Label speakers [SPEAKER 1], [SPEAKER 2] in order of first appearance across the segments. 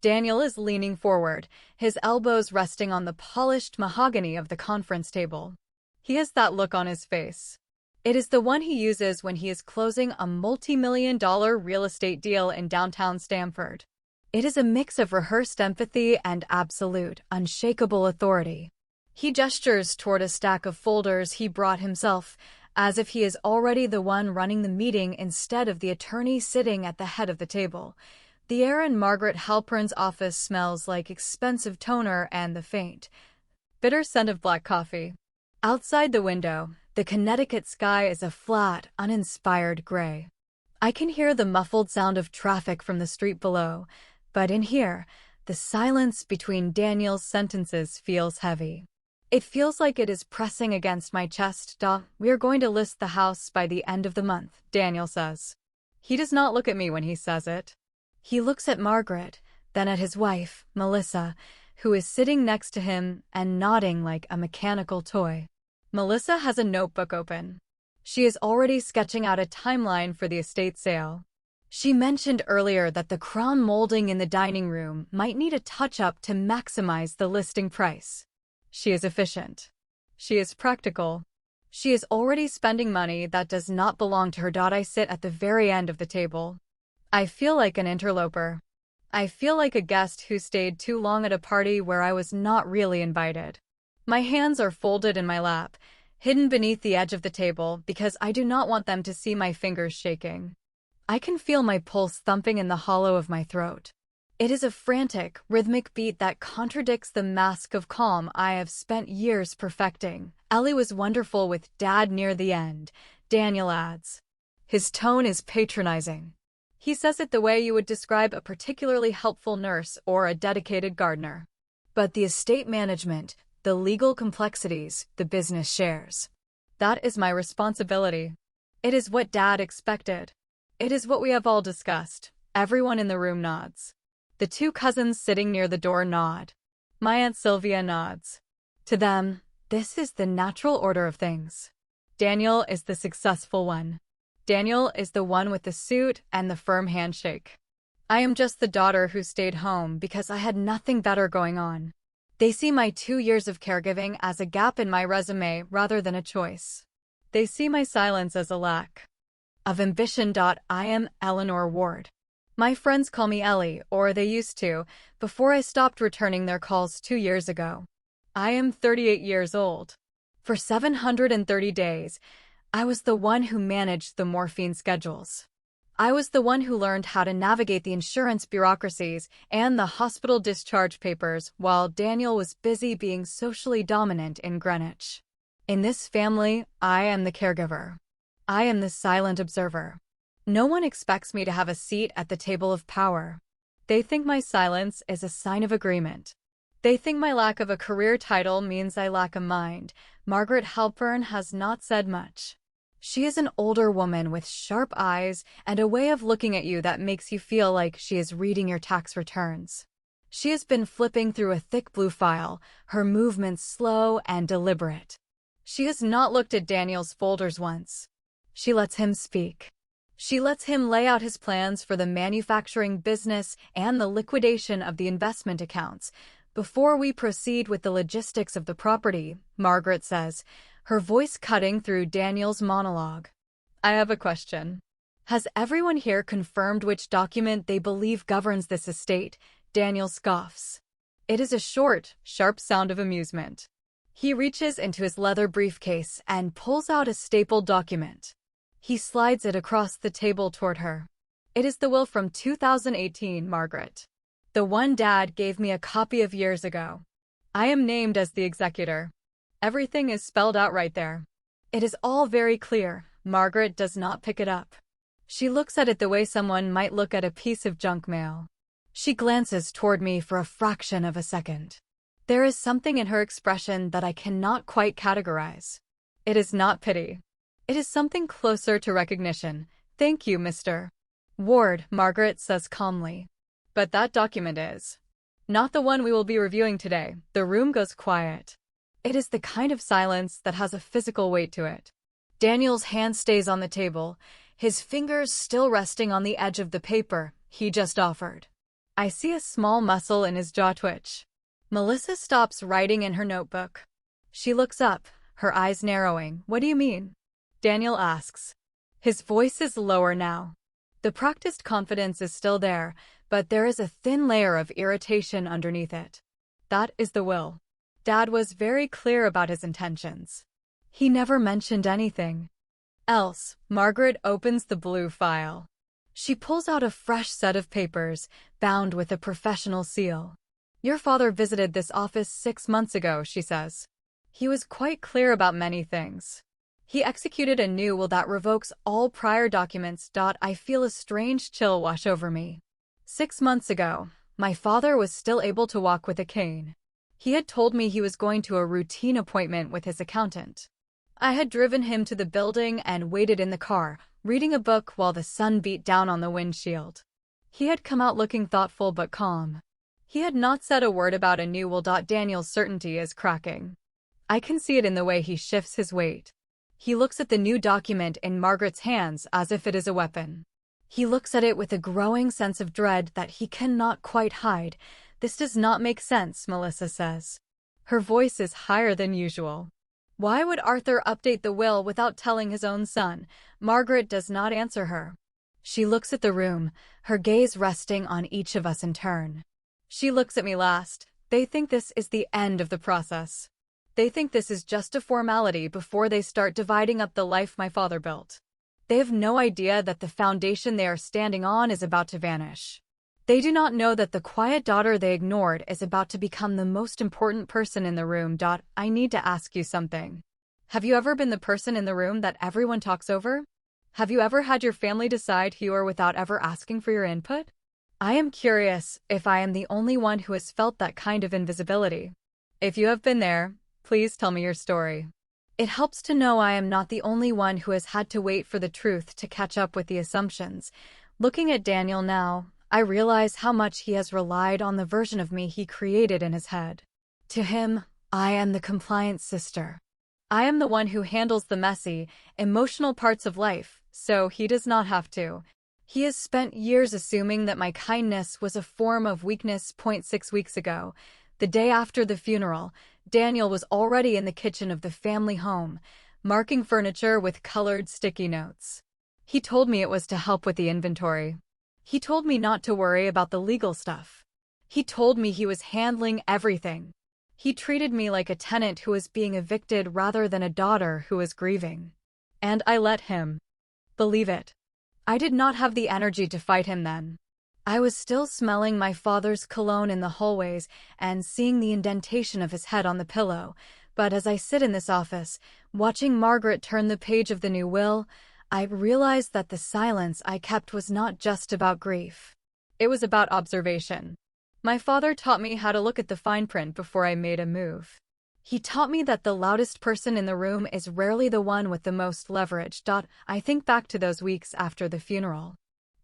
[SPEAKER 1] Daniel is leaning forward, his elbows resting on the polished mahogany of the conference table. He has that look on his face. It is the one he uses when he is closing a multi-million-dollar real estate deal in downtown Stamford. It is a mix of rehearsed empathy and absolute, unshakable authority. He gestures toward a stack of folders he brought himself, as if he is already the one running the meeting instead of the attorney sitting at the head of the table. The air in Margaret Halpern's office smells like expensive toner and the faint, bitter scent of black coffee. Outside the window, the Connecticut sky is a flat, uninspired gray. I can hear the muffled sound of traffic from the street below, but in here, the silence between Daniel's sentences feels heavy. It feels like it is pressing against my chest. We are going to list the house by the end of the month, Daniel says. He does not look at me when he says it. He looks at Margaret, then at his wife, Melissa, who is sitting next to him and nodding like a mechanical toy. Melissa has a notebook open. She is already sketching out a timeline for the estate sale. She mentioned earlier that the crown molding in the dining room might need a touch-up to maximize the listing price. She is efficient. She is practical. She is already spending money that does not belong to her. I sit at the very end of the table. I feel like an interloper. I feel like a guest who stayed too long at a party where I was not really invited. My hands are folded in my lap, hidden beneath the edge of the table because I do not want them to see my fingers shaking. I can feel my pulse thumping in the hollow of my throat. It is a frantic, rhythmic beat that contradicts the mask of calm I have spent years perfecting. Ellie was wonderful with Dad near the end, Daniel adds. His tone is patronizing. He says it the way you would describe a particularly helpful nurse or a dedicated gardener. But the estate management, the legal complexities, the business shares. That is my responsibility. It is what Dad expected. It is what we have all discussed. Everyone in the room nods. The two cousins sitting near the door nod. My Aunt Sylvia nods. To them, this is the natural order of things. Daniel is the successful one. Daniel is the one with the suit and the firm handshake. I am just the daughter who stayed home because I had nothing better going on. They see my 2 years of caregiving as a gap in my resume rather than a choice. They see my silence as a lack of ambition. I am Eleanor Ward. My friends call me Ellie, or they used to, before I stopped returning their calls 2 years ago. I am 38 years old. For 730 days, I was the one who managed the morphine schedules. I was the one who learned how to navigate the insurance bureaucracies and the hospital discharge papers while Daniel was busy being socially dominant in Greenwich. In this family, I am the caregiver. I am the silent observer. No one expects me to have a seat at the table of power. They think my silence is a sign of agreement. They think my lack of a career title means I lack a mind. Margaret Halpern has not said much. She is an older woman with sharp eyes and a way of looking at you that makes you feel like she is reading your tax returns. She has been flipping through a thick blue file, her movements slow and deliberate. She has not looked at Daniel's folders once. She lets him speak. She lets him lay out his plans for the manufacturing business and the liquidation of the investment accounts. Before we proceed with the logistics of the property, Margaret says, her voice cutting through Daniel's monologue. I have a question. Has everyone here confirmed which document they believe governs this estate? Daniel scoffs. It is a short, sharp sound of amusement. He reaches into his leather briefcase and pulls out a stapled document. He slides it across the table toward her. It is the will from 2018, Margaret. The one Dad gave me a copy of years ago. I am named as the executor. Everything is spelled out right there. It is all very clear. Margaret does not pick it up. She looks at it the way someone might look at a piece of junk mail. She glances toward me for a fraction of a second. There is something in her expression that I cannot quite categorize. It is not pity. It is something closer to recognition. Thank you, Mr. Ward, Margaret says calmly. But that document is not the one we will be reviewing today. The room goes quiet. It is the kind of silence that has a physical weight to it. Daniel's hand stays on the table, his fingers still resting on the edge of the paper he just offered. I see a small muscle in his jaw twitch. Melissa stops writing in her notebook. She looks up, her eyes narrowing. What do you mean? Daniel asks. His voice is lower now. The practiced confidence is still there, but there is a thin layer of irritation underneath it. That is the will. Dad was very clear about his intentions. He never mentioned anything else. Margaret opens the blue file. She pulls out a fresh set of papers, bound with a professional seal. Your father visited this office 6 months ago, she says. He was quite clear about many things. He executed a new will that revokes all prior documents. I feel a strange chill wash over me. 6 months ago, my father was still able to walk with a cane. He had told me he was going to a routine appointment with his accountant. I had driven him to the building and waited in the car, reading a book while the sun beat down on the windshield. He had come out looking thoughtful but calm. He had not said a word about a new will. Daniel's certainty is cracking. I can see it in the way he shifts his weight. He looks at the new document in Margaret's hands as if it is a weapon. He looks at it with a growing sense of dread that he cannot quite hide. This does not make sense, Melissa says. Her voice is higher than usual. Why would Arthur update the will without telling his own son? Margaret does not answer her. She looks at the room, her gaze resting on each of us in turn. She looks at me last. They think this is the end of the process. They think this is just a formality before they start dividing up the life my father built. They have no idea that the foundation they are standing on is about to vanish. They do not know that the quiet daughter they ignored is about to become the most important person in the room. I need to ask you something. Have you ever been the person in the room that everyone talks over? Have you ever had your family decide who you are without ever asking for your input? I am curious if I am the only one who has felt that kind of invisibility. If you have been there, please tell me your story. It helps to know I am not the only one who has had to wait for the truth to catch up with the assumptions. Looking at Daniel now, I realize how much he has relied on the version of me he created in his head. To him, I am the compliant sister. I am the one who handles the messy, emotional parts of life, so he does not have to. He has spent years assuming that my kindness was a form of weakness. 6 weeks ago, the day after the funeral, Daniel was already in the kitchen of the family home, marking furniture with colored sticky notes. He told me it was to help with the inventory. He told me not to worry about the legal stuff. He told me he was handling everything. He treated me like a tenant who was being evicted rather than a daughter who was grieving. And I let him believe it. I did not have the energy to fight him then. I was still smelling my father's cologne in the hallways and seeing the indentation of his head on the pillow, but as I sit in this office, watching Margaret turn the page of the new will, I realized that the silence I kept was not just about grief. It was about observation. My father taught me how to look at the fine print before I made a move. He taught me that the loudest person in the room is rarely the one with the most leverage. I think back to those weeks after the funeral.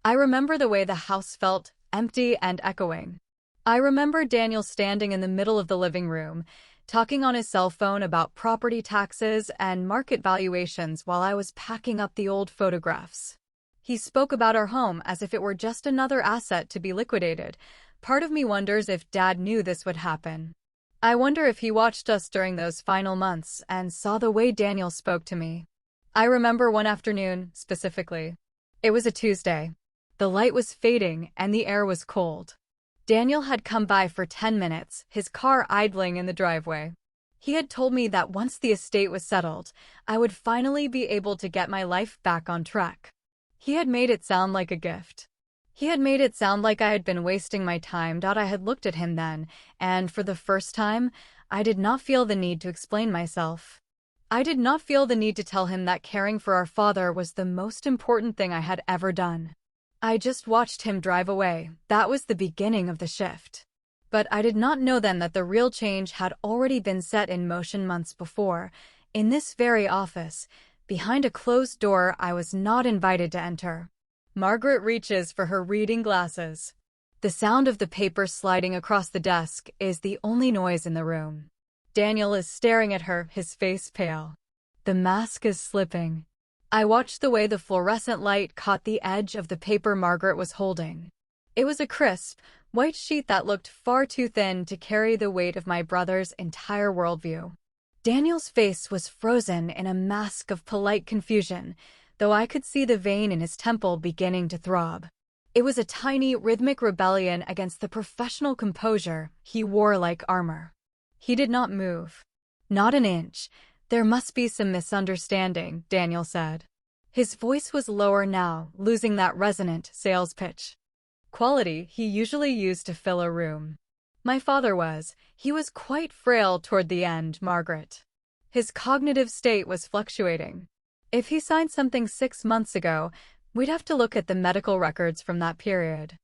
[SPEAKER 1] I remember the way the house felt, empty and echoing. I remember Daniel standing in the middle of the living room, talking on his cell phone about property taxes and market valuations while I was packing up the old photographs. He spoke about our home as if it were just another asset to be liquidated. Part of me wonders if Dad knew this would happen. I wonder if he watched us during those final months and saw the way Daniel spoke to me. I remember one afternoon, specifically. It was a Tuesday. The light was fading and the air was cold. Daniel had come by for 10 minutes, his car idling in the driveway. He had told me that once the estate was settled, I would finally be able to get my life back on track. He had made it sound like a gift. He had made it sound like I had been wasting my time. I had looked at him then, and for the first time, I did not feel the need to explain myself. I did not feel the need to tell him that caring for our father was the most important thing I had ever done. I just watched him drive away. That was the beginning of the shift. But I did not know then that the real change had already been set in motion months before. In this very office, behind a closed door I was not invited to enter. Margaret reaches for her reading glasses. The sound of the paper sliding across the desk is the only noise in the room. Daniel is staring at her, his face pale. The mask is slipping. I watched the way the fluorescent light caught the edge of the paper Margaret was holding. It was a crisp, white sheet that looked far too thin to carry the weight of my brother's entire worldview. Daniel's face was frozen in a mask of polite confusion, though I could see the vein in his temple beginning to throb. It was a tiny, rhythmic rebellion against the professional composure he wore like armor. He did not move. Not an inch. "There must be some misunderstanding," Daniel said. His voice was lower now, losing that resonant sales pitch quality he usually used to fill a room. My father was. He was quite frail toward the end, Margaret. His cognitive state was fluctuating. If he signed something 6 months ago, we'd have to look at the medical records from that period.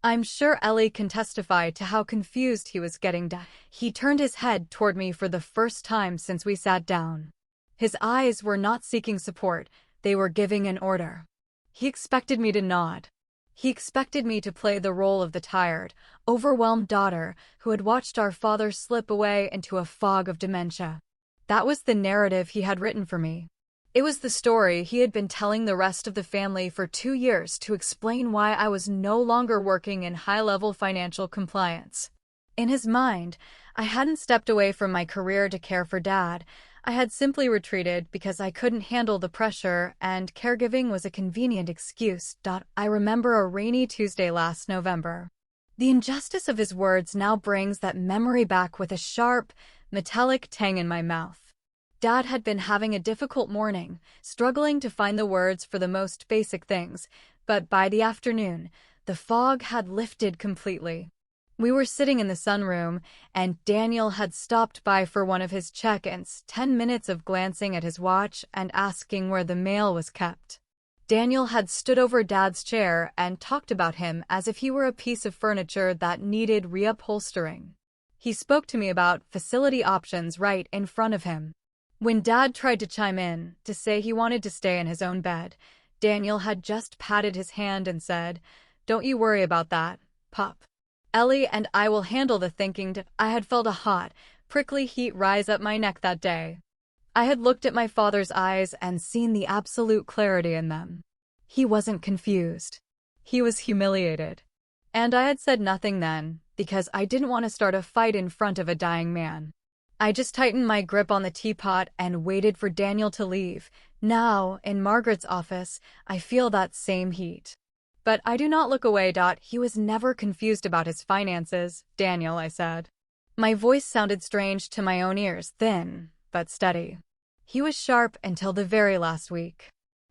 [SPEAKER 1] I'm sure Ellie can testify to how confused he was getting. He turned his head toward me for the first time since we sat down. His eyes were not seeking support, they were giving an order. He expected me to nod. He expected me to play the role of the tired, overwhelmed daughter who had watched our father slip away into a fog of dementia. That was the narrative he had written for me. It was the story he had been telling the rest of the family for 2 years to explain why I was no longer working in high-level financial compliance. In his mind, I hadn't stepped away from my career to care for Dad. I had simply retreated because I couldn't handle the pressure, and caregiving was a convenient excuse. I remember a rainy Tuesday last November. The injustice of his words now brings that memory back with a sharp, metallic tang in my mouth. Dad had been having a difficult morning, struggling to find the words for the most basic things, but by the afternoon, the fog had lifted completely. We were sitting in the sunroom, and Daniel had stopped by for one of his check-ins, 10 minutes of glancing at his watch and asking where the mail was kept. Daniel had stood over Dad's chair and talked about him as if he were a piece of furniture that needed reupholstering. He spoke to me about facility options right in front of him. When Dad tried to chime in, to say he wanted to stay in his own bed, Daniel had just patted his hand and said, "Don't you worry about that, Pop. Ellie and I will handle the thinking." I had felt a hot, prickly heat rise up my neck that day. I had looked at my father's eyes and seen the absolute clarity in them. He wasn't confused. He was humiliated. And I had said nothing then, because I didn't want to start a fight in front of a dying man. I just tightened my grip on the teapot and waited for Daniel to leave. Now, in Margaret's office, I feel that same heat. But I do not look away. "He was never confused about his finances, Daniel," I said. My voice sounded strange to my own ears, thin, but steady. "He was sharp until the very last week.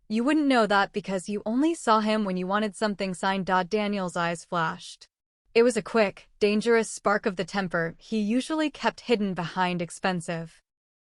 [SPEAKER 1] You wouldn't know that because you only saw him when you wanted something signed." Daniel's eyes flashed. It was a quick, dangerous spark of the temper he usually kept hidden behind expensive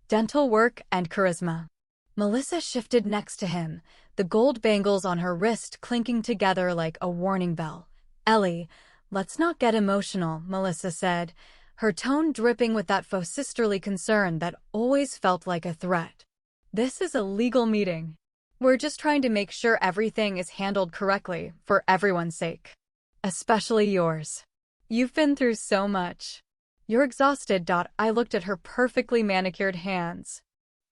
[SPEAKER 1] dental work and charisma. Melissa shifted next to him, the gold bangles on her wrist clinking together like a warning bell. "Ellie, let's not get emotional," Melissa said, her tone dripping with that faux sisterly concern that always felt like a threat. "This is a legal meeting. We're just trying to make sure everything is handled correctly, for everyone's sake. Especially yours. You've been through so much. You're exhausted." I looked at her perfectly manicured hands.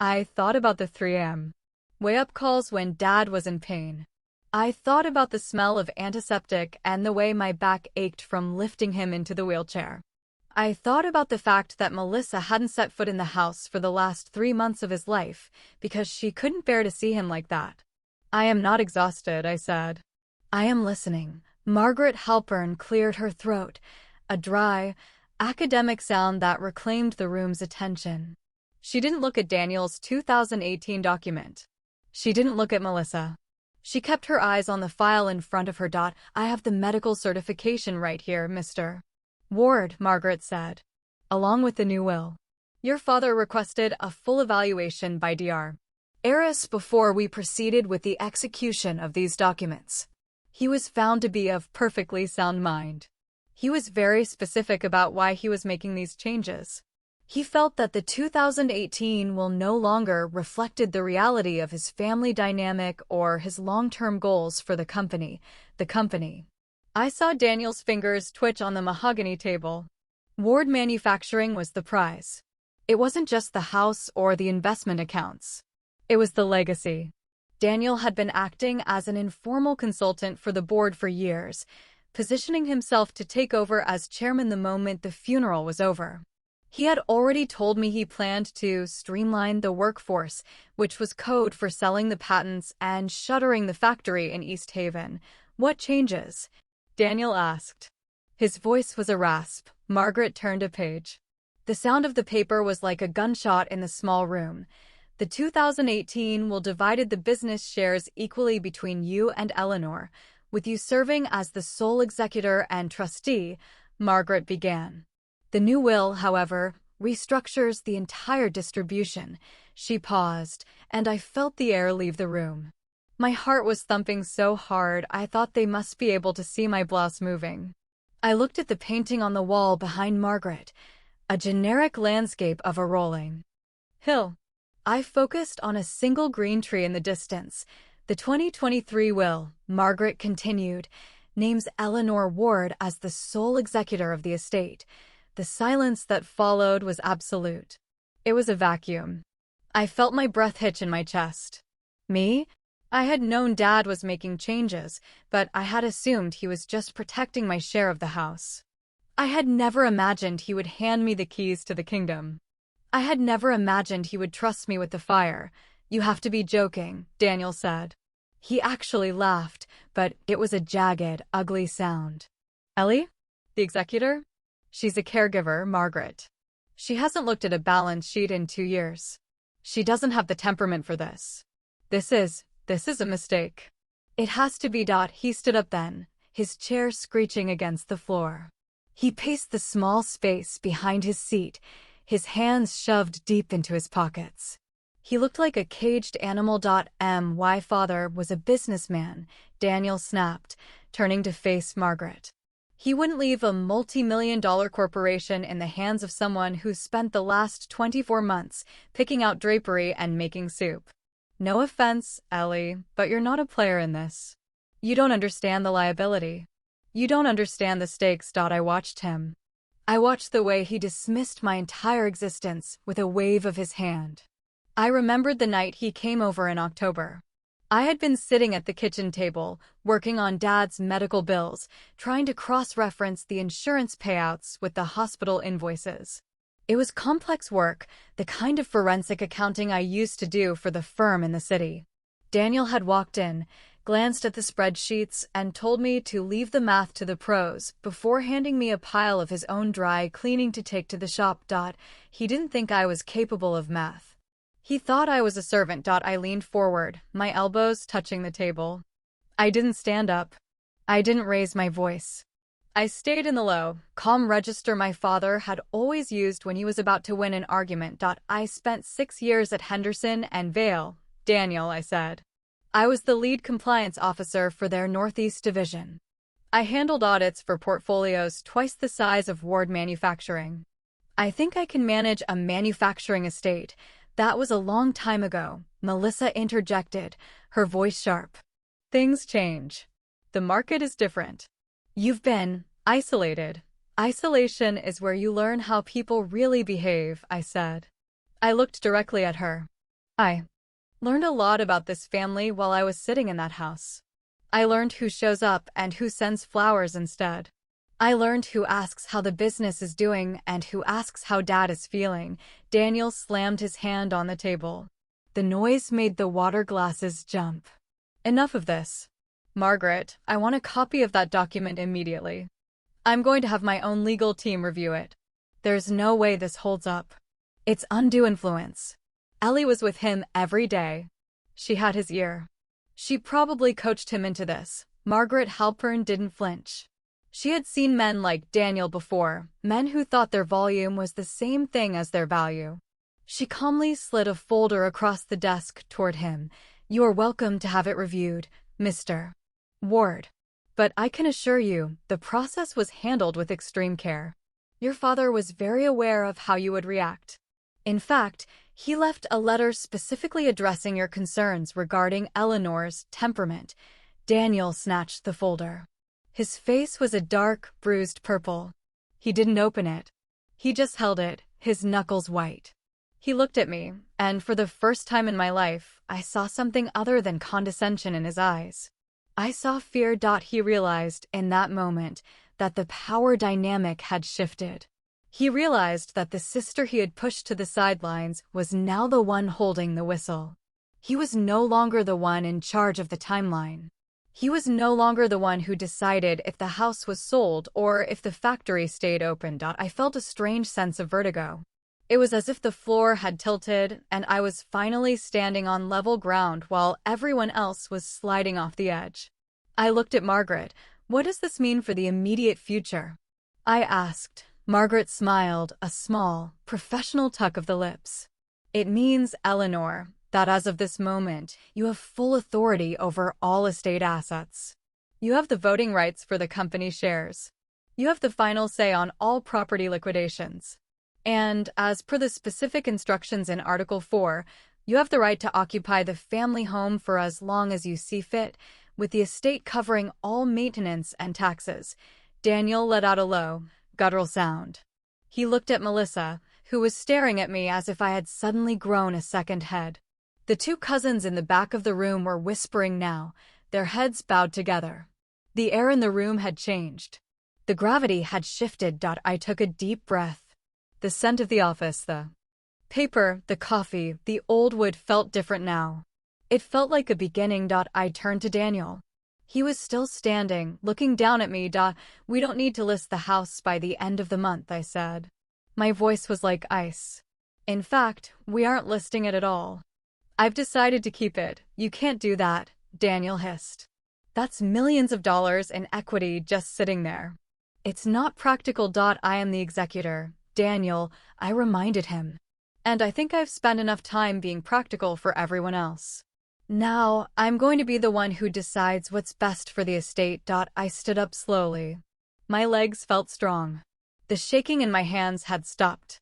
[SPEAKER 1] I thought about the 3 a.m. wake-up calls when Dad was in pain. I thought about the smell of antiseptic and the way my back ached from lifting him into the wheelchair. I thought about the fact that Melissa hadn't set foot in the house for the last 3 months of his life because she couldn't bear to see him like that. "I am not exhausted," I said. "I am listening." Margaret Halpern cleared her throat, a dry, academic sound that reclaimed the room's attention. She didn't look at Daniel's 2018 document. She didn't look at Melissa. She kept her eyes on the file in front of her. "I have the medical certification right here, Mr. Ward," Margaret said, "along with the new will. Your father requested a full evaluation by Dr. Eris before we proceeded with the execution of these documents. He was found to be of perfectly sound mind. He was very specific about why he was making these changes. He felt that the 2018 will no longer reflected the reality of his family dynamic or his long-term goals for the company. I saw Daniel's fingers twitch on the mahogany table. Ward Manufacturing was the prize. It wasn't just the house or the investment accounts. It was the legacy. Daniel had been acting as an informal consultant for the board for years, positioning himself to take over as chairman the moment the funeral was over. He had already told me he planned to streamline the workforce, which was code for selling the patents and shuttering the factory in East Haven. What changes? Daniel asked. His voice was a rasp. Margaret turned a page. The sound of the paper was like a gunshot in the small room. The 2018 will divided the business shares equally between you and Eleanor, with you serving as the sole executor and trustee, Margaret began. The new will, however, restructures the entire distribution. She paused, and I felt the air leave the room. My heart was thumping so hard I thought they must be able to see my blouse moving. I looked at the painting on the wall behind Margaret, a generic landscape of a rolling hill. I focused on a single green tree in the distance. The 2023 will, Margaret continued, names Eleanor Ward as the sole executor of the estate. The silence that followed was absolute. It was a vacuum. I felt my breath hitch in my chest. Me? I had known Dad was making changes, but I had assumed he was just protecting my share of the house. I had never imagined he would hand me the keys to the kingdom. I had never imagined he would trust me with the fire. You have to be joking, Daniel said. He actually laughed, but it was a jagged, ugly sound. Ellie? The executor? She's a caregiver, Margaret. She hasn't looked at a balance sheet in 2 years. She doesn't have the temperament for this. This is a mistake. It has to be. He stood up then, his chair screeching against the floor. He paced the small space behind his seat, his hands shoved deep into his pockets. He looked like a caged animal. My father was a businessman, Daniel snapped, turning to face Margaret. He wouldn't leave a multi-million-dollar corporation in the hands of someone who spent the last 24 months picking out drapery and making soup. No offense, Ellie, but you're not a player in this. You don't understand the liability. You don't understand the stakes. I watched him. I watched the way he dismissed my entire existence with a wave of his hand. I remembered the night he came over in October. I had been sitting at the kitchen table, working on Dad's medical bills, trying to cross-reference the insurance payouts with the hospital invoices. It was complex work, the kind of forensic accounting I used to do for the firm in the city. Daniel had walked in, glanced at the spreadsheets, and told me to leave the math to the pros before handing me a pile of his own dry cleaning to take to the shop. He didn't think I was capable of math. He thought I was a servant. I leaned forward, my elbows touching the table. I didn't stand up. I didn't raise my voice. I stayed in the low, calm register my father had always used when he was about to win an argument. I spent 6 years at Henderson and Vale, Daniel, I said. I was the lead compliance officer for their Northeast division. I handled audits for portfolios twice the size of Ward Manufacturing. I think I can manage a manufacturing estate. That was a long time ago, Melissa interjected, her voice sharp. Things change. The market is different. You've been isolated. Isolation is where you learn how people really behave, I said. I looked directly at her. I learned a lot about this family while I was sitting in that house. I learned who shows up and who sends flowers instead. I learned who asks how the business is doing and who asks how Dad is feeling. Daniel slammed his hand on the table. The noise made the water glasses jump. Enough of this. Margaret, I want a copy of that document immediately. I'm going to have my own legal team review it. There's no way this holds up. It's undue influence. Ellie was with him every day. She had his ear. She probably coached him into this. Margaret Halpern didn't flinch. She had seen men like Daniel before, men who thought their volume was the same thing as their value. She calmly slid a folder across the desk toward him. You are welcome to have it reviewed, Mr. Ward. But I can assure you, the process was handled with extreme care. Your father was very aware of how you would react. In fact, he left a letter specifically addressing your concerns regarding Eleanor's temperament. Daniel snatched the folder. His face was a dark, bruised purple. He didn't open it. He just held it, his knuckles white. He looked at me, and for the first time in my life, I saw something other than condescension in his eyes. I saw fear. He realized in that moment that the power dynamic had shifted. He realized that the sister he had pushed to the sidelines was now the one holding the whistle. He was no longer the one in charge of the timeline. He was no longer the one who decided if the house was sold or if the factory stayed open. I felt a strange sense of vertigo. It was as if the floor had tilted and I was finally standing on level ground while everyone else was sliding off the edge. I looked at Margaret. What does this mean for the immediate future? I asked. Margaret smiled, a small, professional tuck of the lips. It means, Eleanor, that as of this moment, you have full authority over all estate assets. You have the voting rights for the company shares. You have the final say on all property liquidations. And, as per the specific instructions in Article 4, you have the right to occupy the family home for as long as you see fit, with the estate covering all maintenance and taxes. Daniel let out a low, guttural sound. He looked at Melissa, who was staring at me as if I had suddenly grown a second head. The two cousins in the back of the room were whispering now, their heads bowed together. The air in the room had changed. The gravity had shifted. I took a deep breath. The scent of the office, the paper, the coffee, the old wood felt different now. It felt like a beginning. I turned to Daniel. He was still standing, looking down at me. We don't need to list the house by the end of the month, I said. My voice was like ice. In fact, we aren't listing it at all. I've decided to keep it. You can't do that, Daniel hissed. That's millions of dollars in equity just sitting there. It's not practical. I am the executor, Daniel, I reminded him. And I think I've spent enough time being practical for everyone else. Now, I'm going to be the one who decides what's best for the estate. I stood up slowly. My legs felt strong. The shaking in my hands had stopped.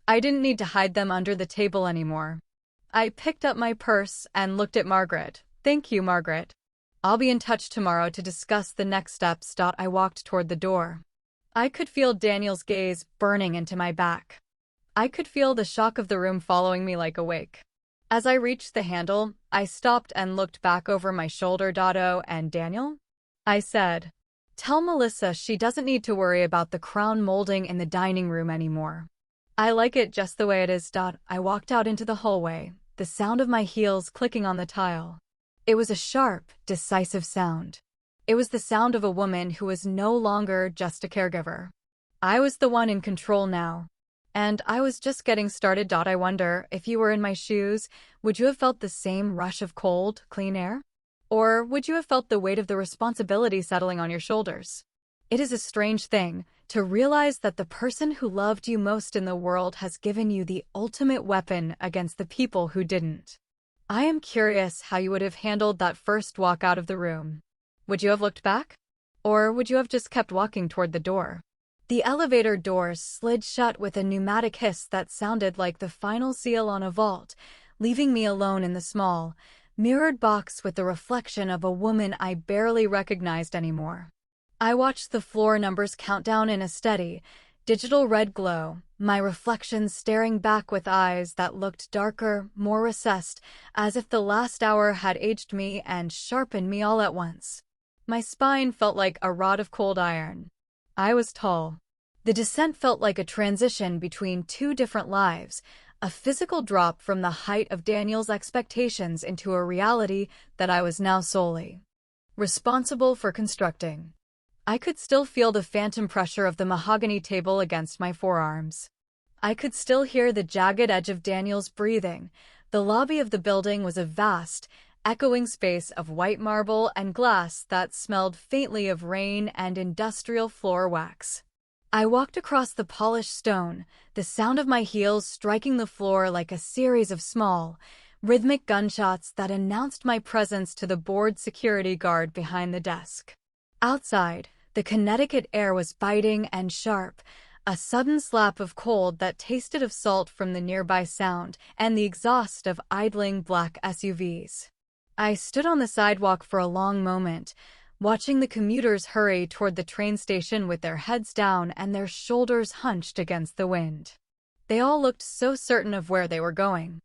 [SPEAKER 1] I didn't need to hide them under the table anymore. I picked up my purse and looked at Margaret. Thank you, Margaret. I'll be in touch tomorrow to discuss the next steps. I walked toward the door. I could feel Daniel's gaze burning into my back. I could feel the shock of the room following me like a wake. As I reached the handle, I stopped and looked back over my shoulder. Oh, and Daniel? I said. Tell Melissa she doesn't need to worry about the crown molding in the dining room anymore. I like it just the way it is. I walked out into the hallway, the sound of my heels clicking on the tile. It was a sharp, decisive sound. It was the sound of a woman who was no longer just a caregiver. I was the one in control now. And I was just getting started. I wonder, if you were in my shoes, would you have felt the same rush of cold, clean air? Or would you have felt the weight of the responsibility settling on your shoulders? It is a strange thing to realize that the person who loved you most in the world has given you the ultimate weapon against the people who didn't. I am curious how you would have handled that first walk out of the room. Would you have looked back? Or would you have just kept walking toward the door? The elevator doors slid shut with a pneumatic hiss that sounded like the final seal on a vault, leaving me alone in the small, mirrored box with the reflection of a woman I barely recognized anymore. I watched the floor numbers count down in a steady, digital red glow, my reflection staring back with eyes that looked darker, more recessed, as if the last hour had aged me and sharpened me all at once. My spine felt like a rod of cold iron. I was tall. The descent felt like a transition between two different lives, a physical drop from the height of Daniel's expectations into a reality that I was now solely responsible for constructing. I could still feel the phantom pressure of the mahogany table against my forearms. I could still hear the jagged edge of Daniel's breathing. The lobby of the building was a vast, echoing space of white marble and glass that smelled faintly of rain and industrial floor wax. I walked across the polished stone, the sound of my heels striking the floor like a series of small, rhythmic gunshots that announced my presence to the bored security guard behind the desk. Outside, the Connecticut air was biting and sharp, a sudden slap of cold that tasted of salt from the nearby sound and the exhaust of idling black SUVs. I stood on the sidewalk for a long moment, watching the commuters hurry toward the train station with their heads down and their shoulders hunched against the wind. They all looked so certain of where they were going.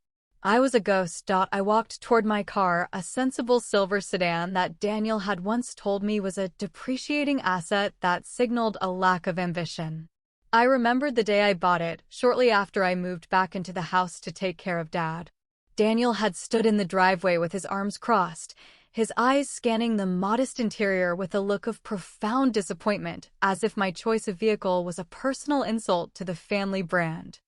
[SPEAKER 1] I was a ghost. I walked toward my car, a sensible silver sedan that Daniel had once told me was a depreciating asset that signaled a lack of ambition. I remembered the day I bought it, shortly after I moved back into the house to take care of Dad. Daniel had stood in the driveway with his arms crossed, his eyes scanning the modest interior with a look of profound disappointment, as if my choice of vehicle was a personal insult to the family brand.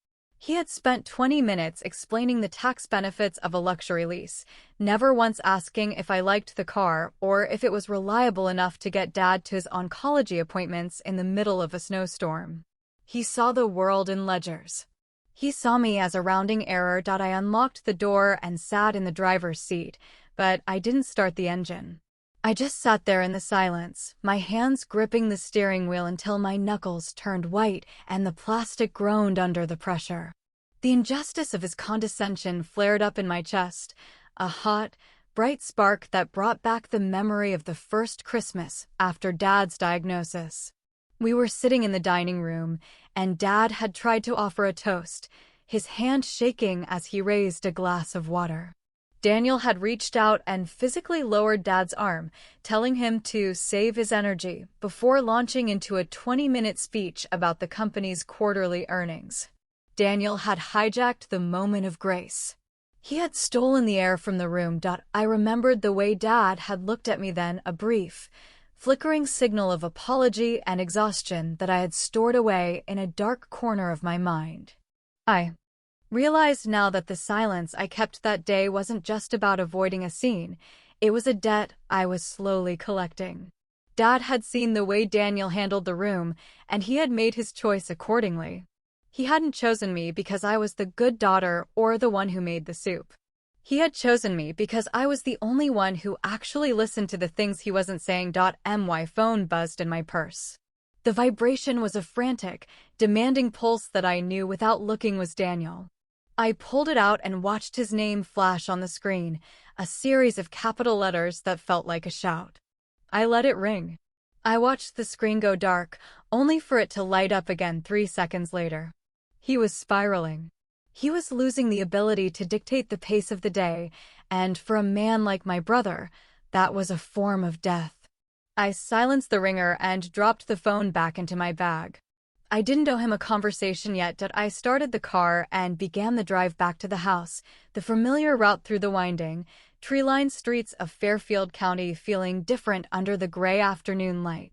[SPEAKER 1] He had spent 20 minutes explaining the tax benefits of a luxury lease, never once asking if I liked the car or if it was reliable enough to get Dad to his oncology appointments in the middle of a snowstorm. He saw the world in ledgers. He saw me as a rounding error. I unlocked the door and sat in the driver's seat, but I didn't start the engine. I just sat there in the silence, my hands gripping the steering wheel until my knuckles turned white and the plastic groaned under the pressure. The injustice of his condescension flared up in my chest, a hot, bright spark that brought back the memory of the first Christmas after Dad's diagnosis. We were sitting in the dining room, and Dad had tried to offer a toast, his hand shaking as he raised a glass of water. Daniel had reached out and physically lowered Dad's arm, telling him to save his energy before launching into a 20-minute speech about the company's quarterly earnings. Daniel had hijacked the moment of grace. He had stolen the air from the room. I remembered the way Dad had looked at me then, a brief, flickering signal of apology and exhaustion that I had stored away in a dark corner of my mind. I realized now that the silence I kept that day wasn't just about avoiding a scene, it was a debt I was slowly collecting. Dad had seen the way Daniel handled the room, and he had made his choice accordingly. He hadn't chosen me because I was the good daughter or the one who made the soup. He had chosen me because I was the only one who actually listened to the things he wasn't saying. My phone buzzed in my purse. The vibration was a frantic, demanding pulse that I knew without looking was Daniel. I pulled it out and watched his name flash on the screen, a series of capital letters that felt like a shout. I let it ring. I watched the screen go dark, only for it to light up again 3 seconds later. He was spiraling. He was losing the ability to dictate the pace of the day, and for a man like my brother, that was a form of death. I silenced the ringer and dropped the phone back into my bag. I didn't owe him a conversation yet. I started the car and began the drive back to the house, the familiar route through the winding, tree-lined streets of Fairfield County feeling different under the gray afternoon light.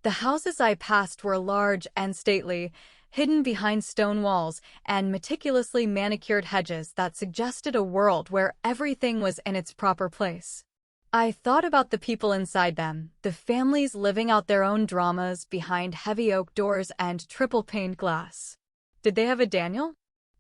[SPEAKER 1] The houses I passed were large and stately, hidden behind stone walls and meticulously manicured hedges that suggested a world where everything was in its proper place. I thought about the people inside them, the families living out their own dramas behind heavy oak doors and triple-paned glass. Did they have a Daniel?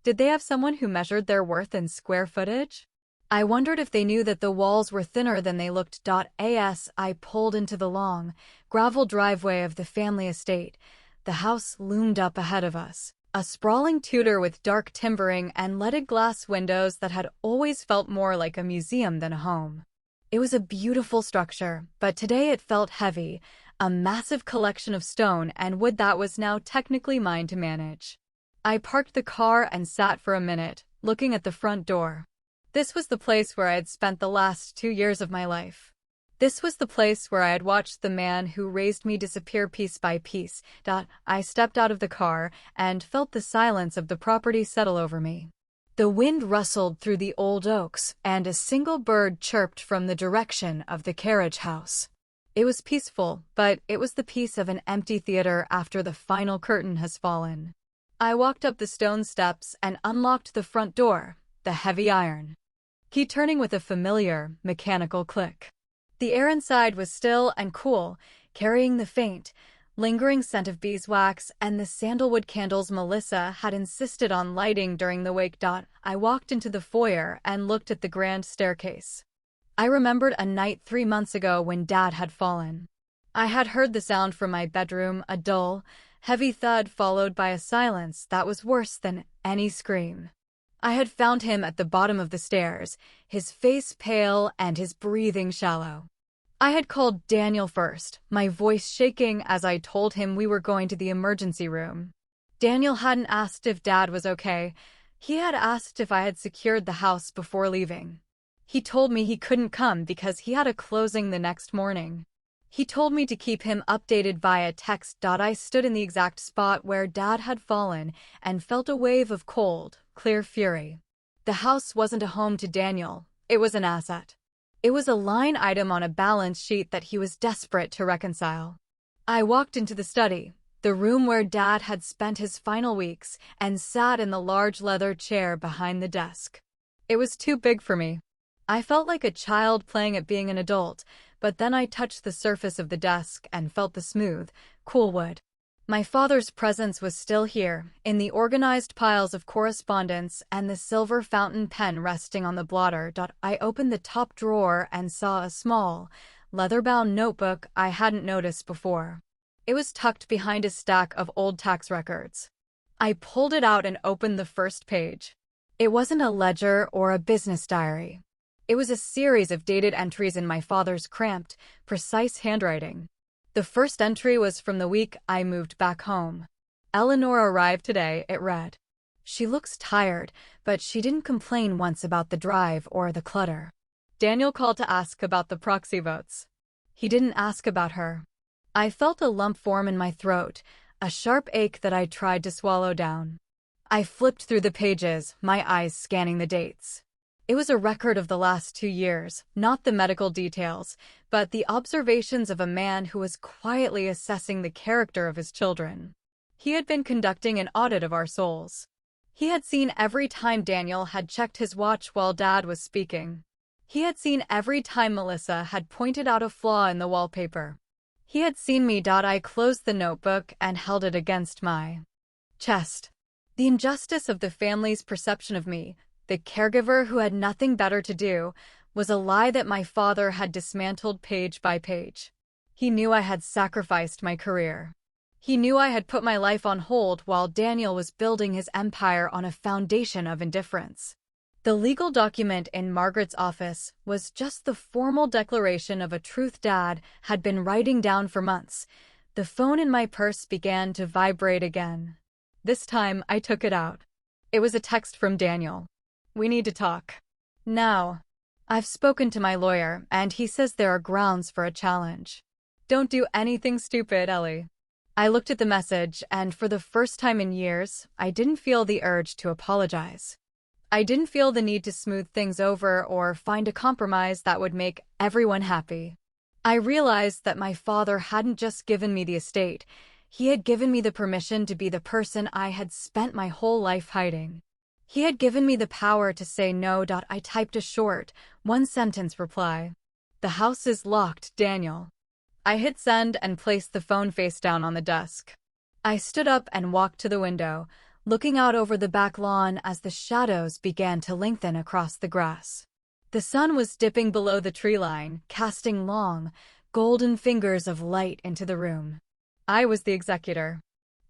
[SPEAKER 1] Did they have someone who measured their worth in square footage? I wondered if they knew that the walls were thinner than they looked. As I pulled into the long, gravel driveway of the family estate, the house loomed up ahead of us, a sprawling Tudor with dark timbering and leaded glass windows that had always felt more like a museum than a home. It was a beautiful structure, but today it felt heavy, a massive collection of stone and wood that was now technically mine to manage. I parked the car and sat for a minute, looking at the front door. This was the place where I had spent the last 2 years of my life. This was the place where I had watched the man who raised me disappear piece by piece. I stepped out of the car and felt the silence of the property settle over me. The wind rustled through the old oaks, and a single bird chirped from the direction of the carriage house. It was peaceful, but it was the peace of an empty theater after the final curtain has fallen. I walked up the stone steps and unlocked the front door, the heavy iron key turning with a familiar, mechanical click. The air inside was still and cool, carrying the faint, lingering scent of beeswax and the sandalwood candles Melissa had insisted on lighting during the wake. I walked into the foyer and looked at the grand staircase. I remembered a night 3 months ago when Dad had fallen. I had heard the sound from my bedroom, a dull, heavy thud followed by a silence that was worse than any scream. I had found him at the bottom of the stairs, his face pale and his breathing shallow. I had called Daniel first, my voice shaking as I told him we were going to the emergency room. Daniel hadn't asked if Dad was okay, He had asked if I had secured the house before leaving. He told me he couldn't come because he had a closing the next morning. He told me to keep him updated via text. I stood in the exact spot where Dad had fallen and felt a wave of cold, clear fury. The house wasn't a home to Daniel, it was an asset. It was a line item on a balance sheet that he was desperate to reconcile. I walked into the study, the room where Dad had spent his final weeks, and sat in the large leather chair behind the desk. It was too big for me. I felt like a child playing at being an adult, but then I touched the surface of the desk and felt the smooth, cool wood. My father's presence was still here, in the organized piles of correspondence and the silver fountain pen resting on the blotter. I opened the top drawer and saw a small, leather-bound notebook I hadn't noticed before. It was tucked behind a stack of old tax records. I pulled it out and opened the first page. It wasn't a ledger or a business diary. It was a series of dated entries in my father's cramped, precise handwriting. The first entry was from the week I moved back home. Eleanor arrived today, it read. She looks tired, but she didn't complain once about the drive or the clutter. Daniel called to ask about the proxy votes. He didn't ask about her. I felt a lump form in my throat, a sharp ache that I tried to swallow down. I flipped through the pages, my eyes scanning the dates. It was a record of the last 2 years, not the medical details, but the observations of a man who was quietly assessing the character of his children. He had been conducting an audit of our souls. He had seen every time Daniel had checked his watch while Dad was speaking. He had seen every time Melissa had pointed out a flaw in the wallpaper. He had seen me. I closed the notebook and held it against my chest. The injustice of the family's perception of me, the caregiver who had nothing better to do, was a lie that my father had dismantled page by page. He knew I had sacrificed my career. He knew I had put my life on hold while Daniel was building his empire on a foundation of indifference. The legal document in Margaret's office was just the formal declaration of a truth Dad had been writing down for months. The phone in my purse began to vibrate again. This time, I took it out. It was a text from Daniel. We need to talk. Now. I've spoken to my lawyer, and he says there are grounds for a challenge. Don't do anything stupid, Ellie. I looked at the message, and for the first time in years, I didn't feel the urge to apologize. I didn't feel the need to smooth things over or find a compromise that would make everyone happy. I realized that my father hadn't just given me the estate, he had given me the permission to be the person I had spent my whole life hiding. He had given me the power to say no. I typed a short, one-sentence reply. The house is locked, Daniel. I hit send and placed the phone face down on the desk. I stood up and walked to the window, looking out over the back lawn as the shadows began to lengthen across the grass. The sun was dipping below the tree line, casting long, golden fingers of light into the room. I was the executor.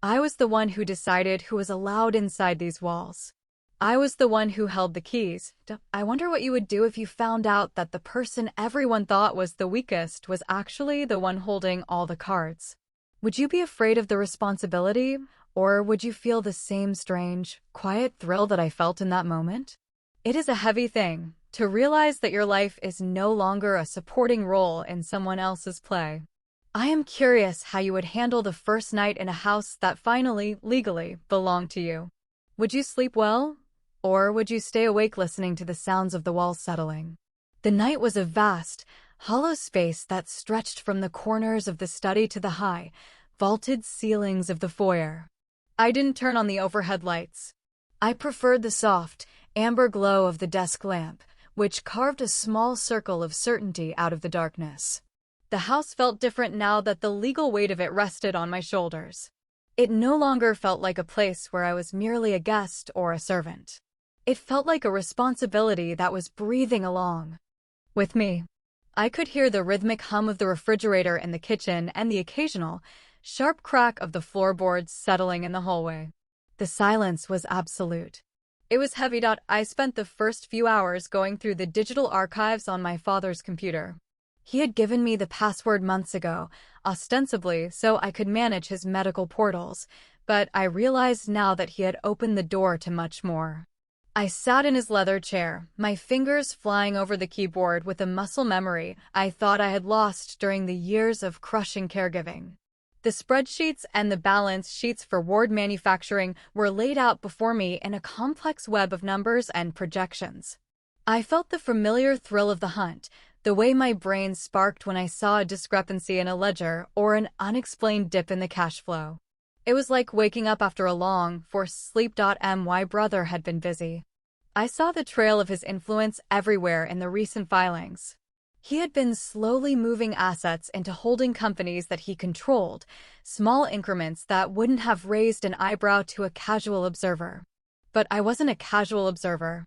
[SPEAKER 1] I was the one who decided who was allowed inside these walls. I was the one who held the keys. I wonder what you would do if you found out that the person everyone thought was the weakest was actually the one holding all the cards. Would you be afraid of the responsibility, or would you feel the same strange, quiet thrill that I felt in that moment? It is a heavy thing, to realize that your life is no longer a supporting role in someone else's play. I am curious how you would handle the first night in a house that finally, legally, belonged to you. Would you sleep well? Or would you stay awake listening to the sounds of the walls settling? The night was a vast, hollow space that stretched from the corners of the study to the high, vaulted ceilings of the foyer. I didn't turn on the overhead lights. I preferred the soft, amber glow of the desk lamp, which carved a small circle of certainty out of the darkness. The house felt different now that the legal weight of it rested on my shoulders. It no longer felt like a place where I was merely a guest or a servant. It felt like a responsibility that was breathing along with me. I could hear the rhythmic hum of the refrigerator in the kitchen and the occasional, sharp crack of the floorboards settling in the hallway. The silence was absolute. It was heavy. I spent the first few hours going through the digital archives on my father's computer. He had given me the password months ago, ostensibly so I could manage his medical portals, but I realized now that he had opened the door to much more. I sat in his leather chair, my fingers flying over the keyboard with a muscle memory I thought I had lost during the years of crushing caregiving. The spreadsheets and the balance sheets for Ward Manufacturing were laid out before me in a complex web of numbers and projections. I felt the familiar thrill of the hunt, the way my brain sparked when I saw a discrepancy in a ledger or an unexplained dip in the cash flow. It was like waking up after a long, forced sleep. My brother had been busy. I saw the trail of his influence everywhere in the recent filings. He had been slowly moving assets into holding companies that he controlled, small increments that wouldn't have raised an eyebrow to a casual observer. But I wasn't a casual observer.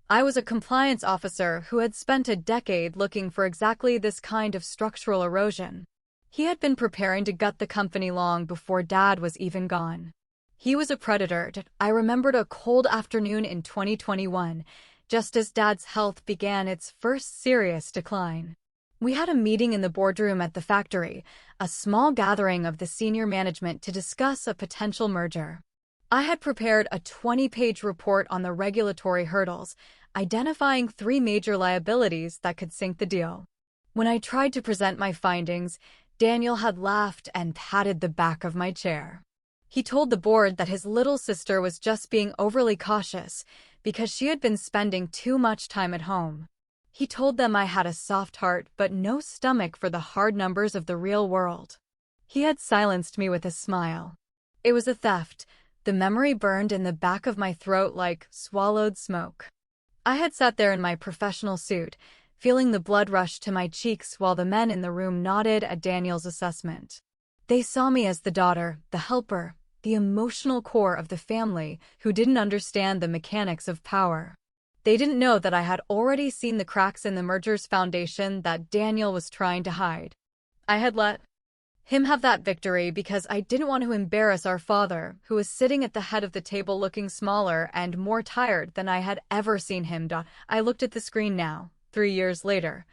[SPEAKER 1] I was a compliance officer who had spent a decade looking for exactly this kind of structural erosion. He had been preparing to gut the company long before Dad was even gone. He was a predator. I remembered a cold afternoon in 2021, just as Dad's health began its first serious decline. We had a meeting in the boardroom at the factory, a small gathering of the senior management to discuss a potential merger. I had prepared a 20-page report on the regulatory hurdles, identifying 3 major liabilities that could sink the deal. When I tried to present my findings, Daniel had laughed and patted the back of my chair. He told the board that his little sister was just being overly cautious because she had been spending too much time at home. He told them I had a soft heart but no stomach for the hard numbers of the real world. He had silenced me with a smile. It was a theft. The memory burned in the back of my throat like swallowed smoke. I had sat there in my professional suit, feeling the blood rush to my cheeks while the men in the room nodded at Daniel's assessment. They saw me as the daughter, the helper, the emotional core of the family who didn't understand the mechanics of power. They didn't know that I had already seen the cracks in the merger's foundation that Daniel was trying to hide. I had let him have that victory because I didn't want to embarrass our father, who was sitting at the head of the table looking smaller and more tired than I had ever seen him. I looked at the screen now, 3 years later,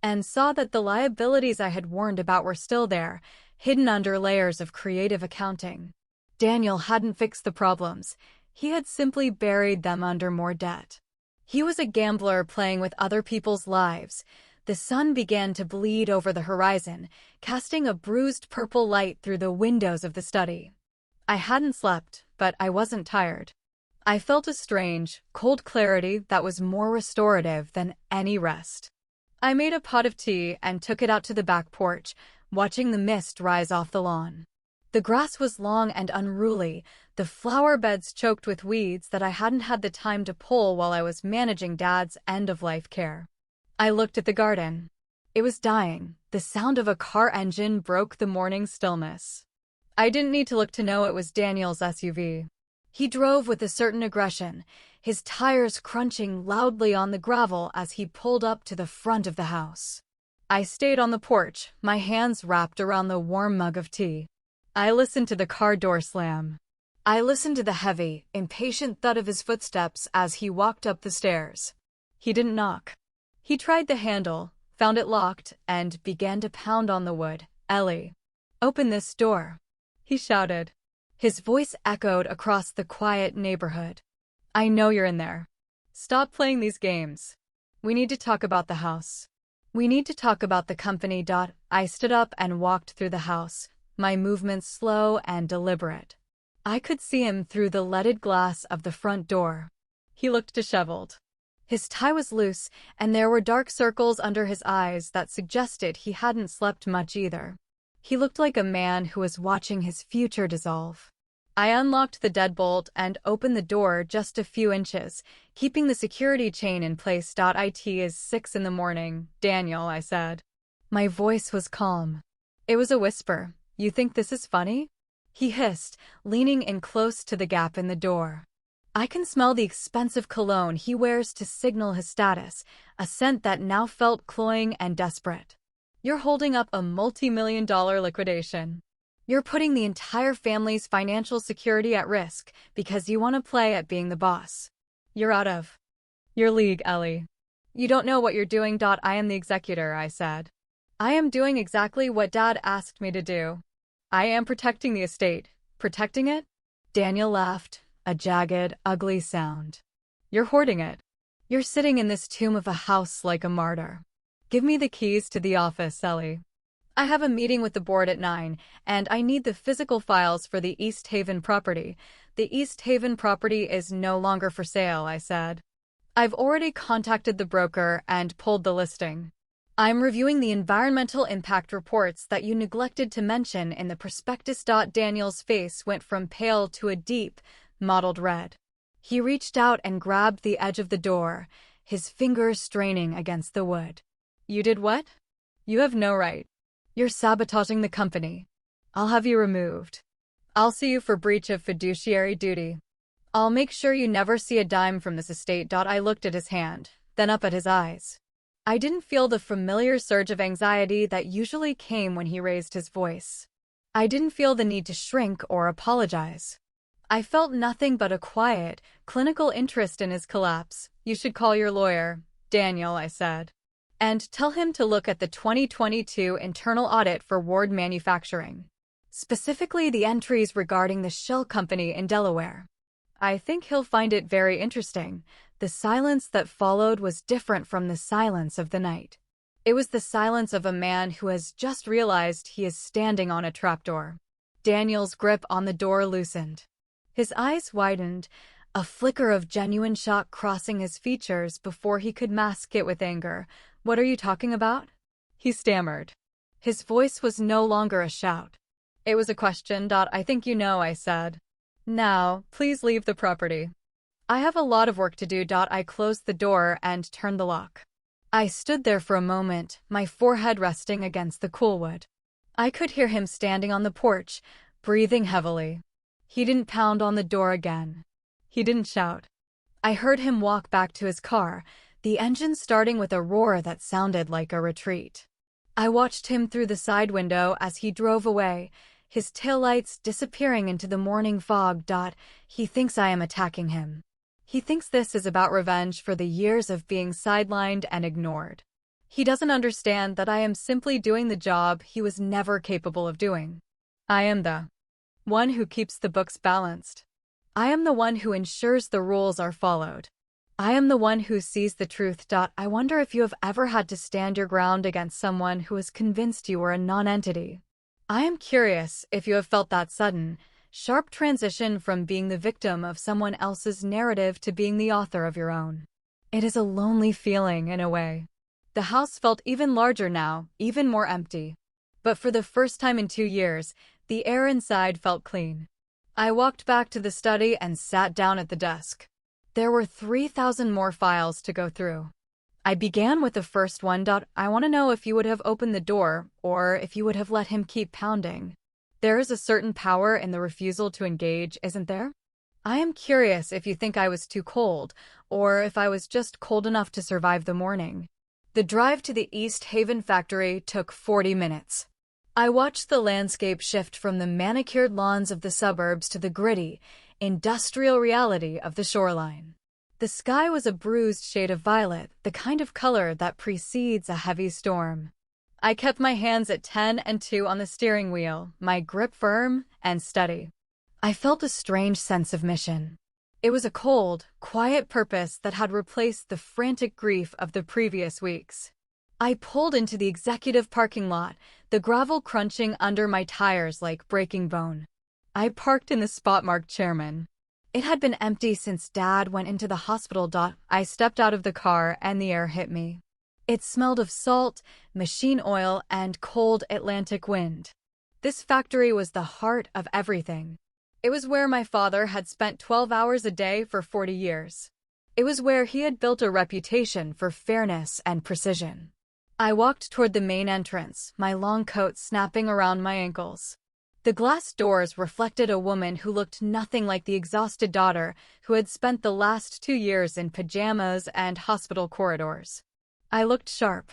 [SPEAKER 1] and saw that the liabilities I had warned about were still there, hidden under layers of creative accounting. Daniel hadn't fixed the problems. He had simply buried them under more debt. He was a gambler playing with other people's lives. The sun began to bleed over the horizon, casting a bruised purple light through the windows of the study. I hadn't slept, but I wasn't tired. I felt a strange, cold clarity that was more restorative than any rest. I made a pot of tea and took it out to the back porch, watching the mist rise off the lawn. The grass was long and unruly, the flower beds choked with weeds that I hadn't had the time to pull while I was managing Dad's end-of-life care. I looked at the garden. It was dying. The sound of a car engine broke the morning stillness. I didn't need to look to know it was Daniel's SUV. He drove with a certain aggression, his tires crunching loudly on the gravel as he pulled up to the front of the house. I stayed on the porch, my hands wrapped around the warm mug of tea. I listened to the car door slam. I listened to the heavy, impatient thud of his footsteps as he walked up the stairs. He didn't knock. He tried the handle, found it locked, and began to pound on the wood. "Ellie, open this door," he shouted. His voice echoed across the quiet neighborhood. "I know you're in there. Stop playing these games. We need to talk about the house. We need to talk about the company." I stood up and walked through the house, my movements slow and deliberate. I could see him through the leaded glass of the front door. He looked disheveled. His tie was loose, and there were dark circles under his eyes that suggested he hadn't slept much either. He looked like a man who was watching his future dissolve. I unlocked the deadbolt and opened the door just a few inches, keeping the security chain in place. "It is 6 in the morning, Daniel," I said. My voice was calm. It was a whisper. "You think this is funny?" He hissed, leaning in close to the gap in the door. I can smell the expensive cologne he wears to signal his status, a scent that now felt cloying and desperate. "You're holding up a multi-million-dollar liquidation. You're putting the entire family's financial security at risk because you want to play at being the boss. You're out of your league, Ellie. You don't know what you're doing." "I am the executor," I said. "I am doing exactly what Dad asked me to do. I am protecting the estate." "Protecting it?" Daniel laughed, a jagged, ugly sound. You're hoarding it. You're sitting in this tomb of a house like a martyr. Give me the keys to the office, Ellie. I have a meeting with the board at 9, and I need the physical files for the East Haven property. The East Haven property is no longer for sale, I said. I've already contacted the broker and pulled the listing. I'm reviewing the environmental impact reports that you neglected to mention in the prospectus. Daniel's face went from pale to a deep, mottled red. He reached out and grabbed the edge of the door, his fingers straining against the wood. You did what? You have no right. You're sabotaging the company. I'll have you removed. I'll sue you for breach of fiduciary duty. I'll make sure you never see a dime from this estate. I looked at his hand, then up at his eyes. I didn't feel the familiar surge of anxiety that usually came when he raised his voice. I didn't feel the need to shrink or apologize. I felt nothing but a quiet, clinical interest in his collapse. You should call your lawyer, Daniel, I said. And tell him to look at the 2022 internal audit for Ward Manufacturing. Specifically the entries regarding the shell company in Delaware. I think he'll find it very interesting. The silence that followed was different from the silence of the night. It was the silence of a man who has just realized he is standing on a trapdoor. Daniel's grip on the door loosened. His eyes widened, a flicker of genuine shock crossing his features before he could mask it with anger. What are you talking about? He stammered. His voice was no longer a shout. It was a question. I think you know, I said. Now, please leave the property. I have a lot of work to do. I closed the door and turned the lock. I stood there for a moment, my forehead resting against the cool wood. I could hear him standing on the porch, breathing heavily. He didn't pound on the door again. He didn't shout. I heard him walk back to his car, the engine starting with a roar that sounded like a retreat. I watched him through the side window as he drove away, his taillights disappearing into the morning fog. He thinks I am attacking him. He thinks this is about revenge for the years of being sidelined and ignored. He doesn't understand that I am simply doing the job he was never capable of doing. I am the one who keeps the books balanced. I am the one who ensures the rules are followed. I am the one who sees the truth. I wonder if you have ever had to stand your ground against someone who is convinced you were a non-entity. I am curious if you have felt that sudden, sharp transition from being the victim of someone else's narrative to being the author of your own. It is a lonely feeling in a way. The house felt even larger now, even more empty. But for the first time in 2 years, the air inside felt clean. I walked back to the study and sat down at the desk. There were 3,000 more files to go through. I began with the first one. I want to know if you would have opened the door, or if you would have let him keep pounding. There is a certain power in the refusal to engage, isn't there? I am curious if you think I was too cold, or if I was just cold enough to survive the morning. The drive to the East Haven factory took 40 minutes. I watched the landscape shift from the manicured lawns of the suburbs to the gritty, industrial reality of the shoreline. The sky was a bruised shade of violet, the kind of color that precedes a heavy storm. I kept my hands at 10 and 2 on the steering wheel, my grip firm and steady. I felt a strange sense of mission. It was a cold, quiet purpose that had replaced the frantic grief of the previous weeks. I pulled into the executive parking lot, the gravel crunching under my tires like breaking bone. I parked in the spot marked Chairman. It had been empty since Dad went into the hospital. I stepped out of the car and the air hit me. It smelled of salt, machine oil, and cold Atlantic wind. This factory was the heart of everything. It was where my father had spent 12 hours a day for 40 years. It was where he had built a reputation for fairness and precision. I walked toward the main entrance, my long coat snapping around my ankles. The glass doors reflected a woman who looked nothing like the exhausted daughter who had spent the last 2 years in pajamas and hospital corridors. I looked sharp.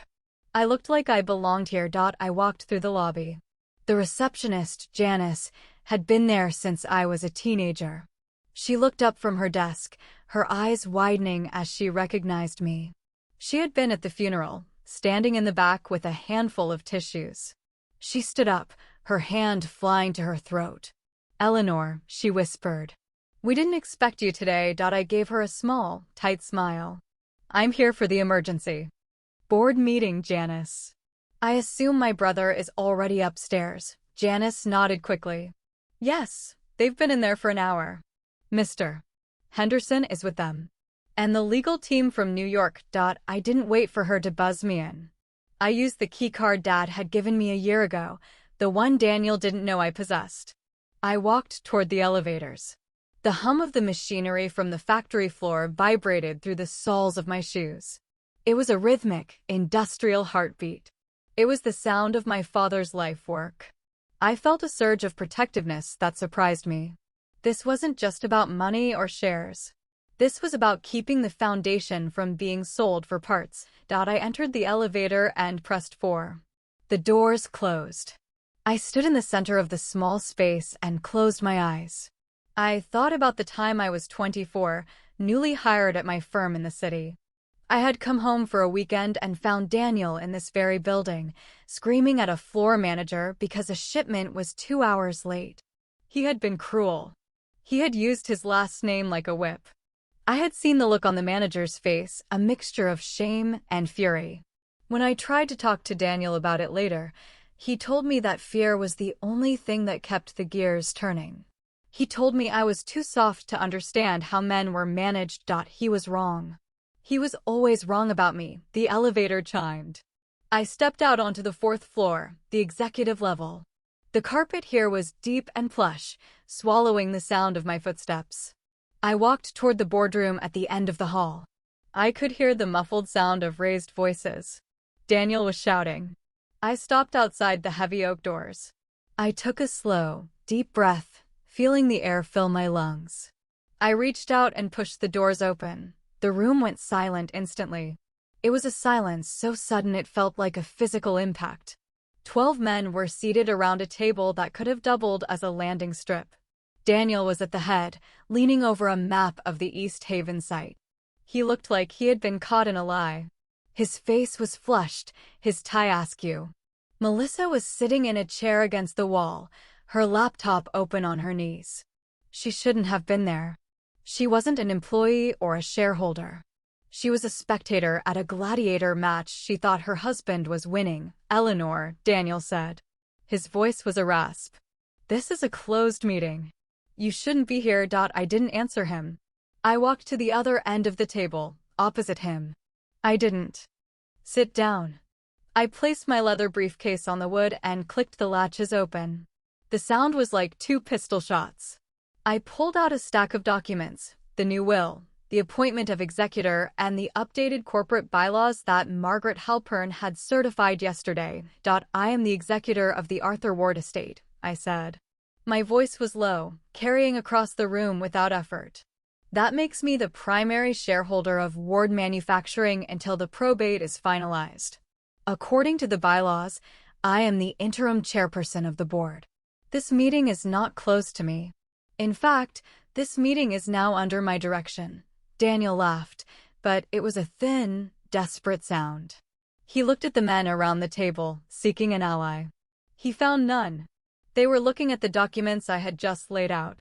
[SPEAKER 1] I looked like I belonged here. I walked through the lobby. The receptionist, Janice, had been there since I was a teenager. She looked up from her desk, her eyes widening as she recognized me. She had been at the funeral, standing in the back with a handful of tissues. She stood up, her hand flying to her throat. "Eleanor," she whispered. We didn't expect you today. I gave her a small, tight smile. I'm here for the emergency. Board meeting, Janice. I assume my brother is already upstairs. Janice nodded quickly. Yes, they've been in there for an hour. Mr. Henderson is with them. And the legal team from New York. I didn't wait for her to buzz me in. I used the keycard Dad had given me a year ago, the one Daniel didn't know I possessed. I walked toward the elevators. The hum of the machinery from the factory floor vibrated through the soles of my shoes. It was a rhythmic, industrial heartbeat. It was the sound of my father's life work. I felt a surge of protectiveness that surprised me. This wasn't just about money or shares. This was about keeping the foundation from being sold for parts. I entered the elevator and pressed 4. The doors closed. I stood in the center of the small space and closed my eyes. I thought about the time I was 24, newly hired at my firm in the city. I had come home for a weekend and found Daniel in this very building, screaming at a floor manager because a shipment was 2 hours late. He had been cruel. He had used his last name like a whip. I had seen the look on the manager's face, a mixture of shame and fury. When I tried to talk to Daniel about it later, he told me that fear was the only thing that kept the gears turning. He told me I was too soft to understand how men were managed. He was wrong. He was always wrong about me. The elevator chimed. I stepped out onto the 4th floor, the executive level. The carpet here was deep and plush, swallowing the sound of my footsteps. I walked toward the boardroom at the end of the hall. I could hear the muffled sound of raised voices. Daniel was shouting. I stopped outside the heavy oak doors. I took a slow, deep breath, feeling the air fill my lungs. I reached out and pushed the doors open. The room went silent instantly. It was a silence so sudden it felt like a physical impact. 12 men were seated around a table that could have doubled as a landing strip. Daniel was at the head, leaning over a map of the East Haven site. He looked like he had been caught in a lie. His face was flushed, his tie askew. Melissa was sitting in a chair against the wall, her laptop open on her knees. She shouldn't have been there. She wasn't an employee or a shareholder. She was a spectator at a gladiator match she thought her husband was winning. Eleanor, Daniel said. His voice was a rasp. This is a closed meeting. You shouldn't be here. I didn't answer him. I walked to the other end of the table, opposite him. I didn't. Sit down. I placed my leather briefcase on the wood and clicked the latches open. The sound was like 2 pistol shots. I pulled out a stack of documents, the new will, the appointment of executor, and the updated corporate bylaws that Margaret Halpern had certified yesterday. I am the executor of the Arthur Ward estate, I said. My voice was low, carrying across the room without effort. That makes me the primary shareholder of Ward Manufacturing until the probate is finalized. According to the bylaws, I am the interim chairperson of the board. This meeting is not closed to me. In fact, this meeting is now under my direction. Daniel laughed, but it was a thin, desperate sound. He looked at the men around the table, seeking an ally. He found none. They were looking at the documents I had just laid out.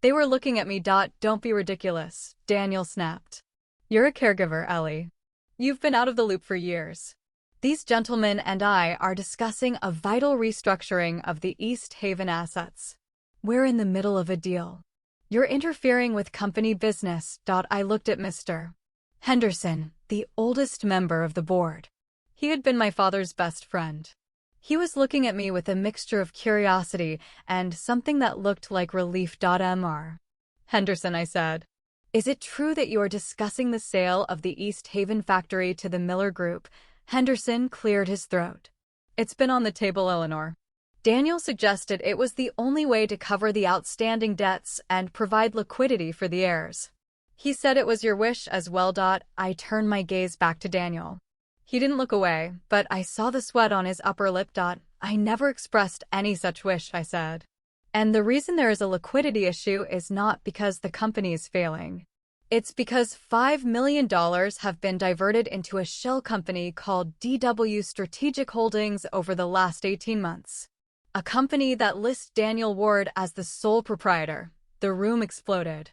[SPEAKER 1] They were looking at me. Don't be ridiculous, Daniel snapped. You're a caregiver, Ellie. You've been out of the loop for years. These gentlemen and I are discussing a vital restructuring of the East Haven assets. We're in the middle of a deal. You're interfering with company business. I looked at Mr. Henderson, the oldest member of the board. He had been my father's best friend. He was looking at me with a mixture of curiosity and something that looked like relief. Mr. Henderson, I said. Is it true that you are discussing the sale of the East Haven factory to the Miller Group? Henderson cleared his throat. It's been on the table, Eleanor. Daniel suggested it was the only way to cover the outstanding debts and provide liquidity for the heirs. He said it was your wish as well. I turned my gaze back to Daniel. He didn't look away, but I saw the sweat on his upper lip. I never expressed any such wish, I said. And the reason there is a liquidity issue is not because the company is failing. It's because $5 million have been diverted into a shell company called DW Strategic Holdings over the last 18 months. A company that lists Daniel Ward as the sole proprietor. The room exploded.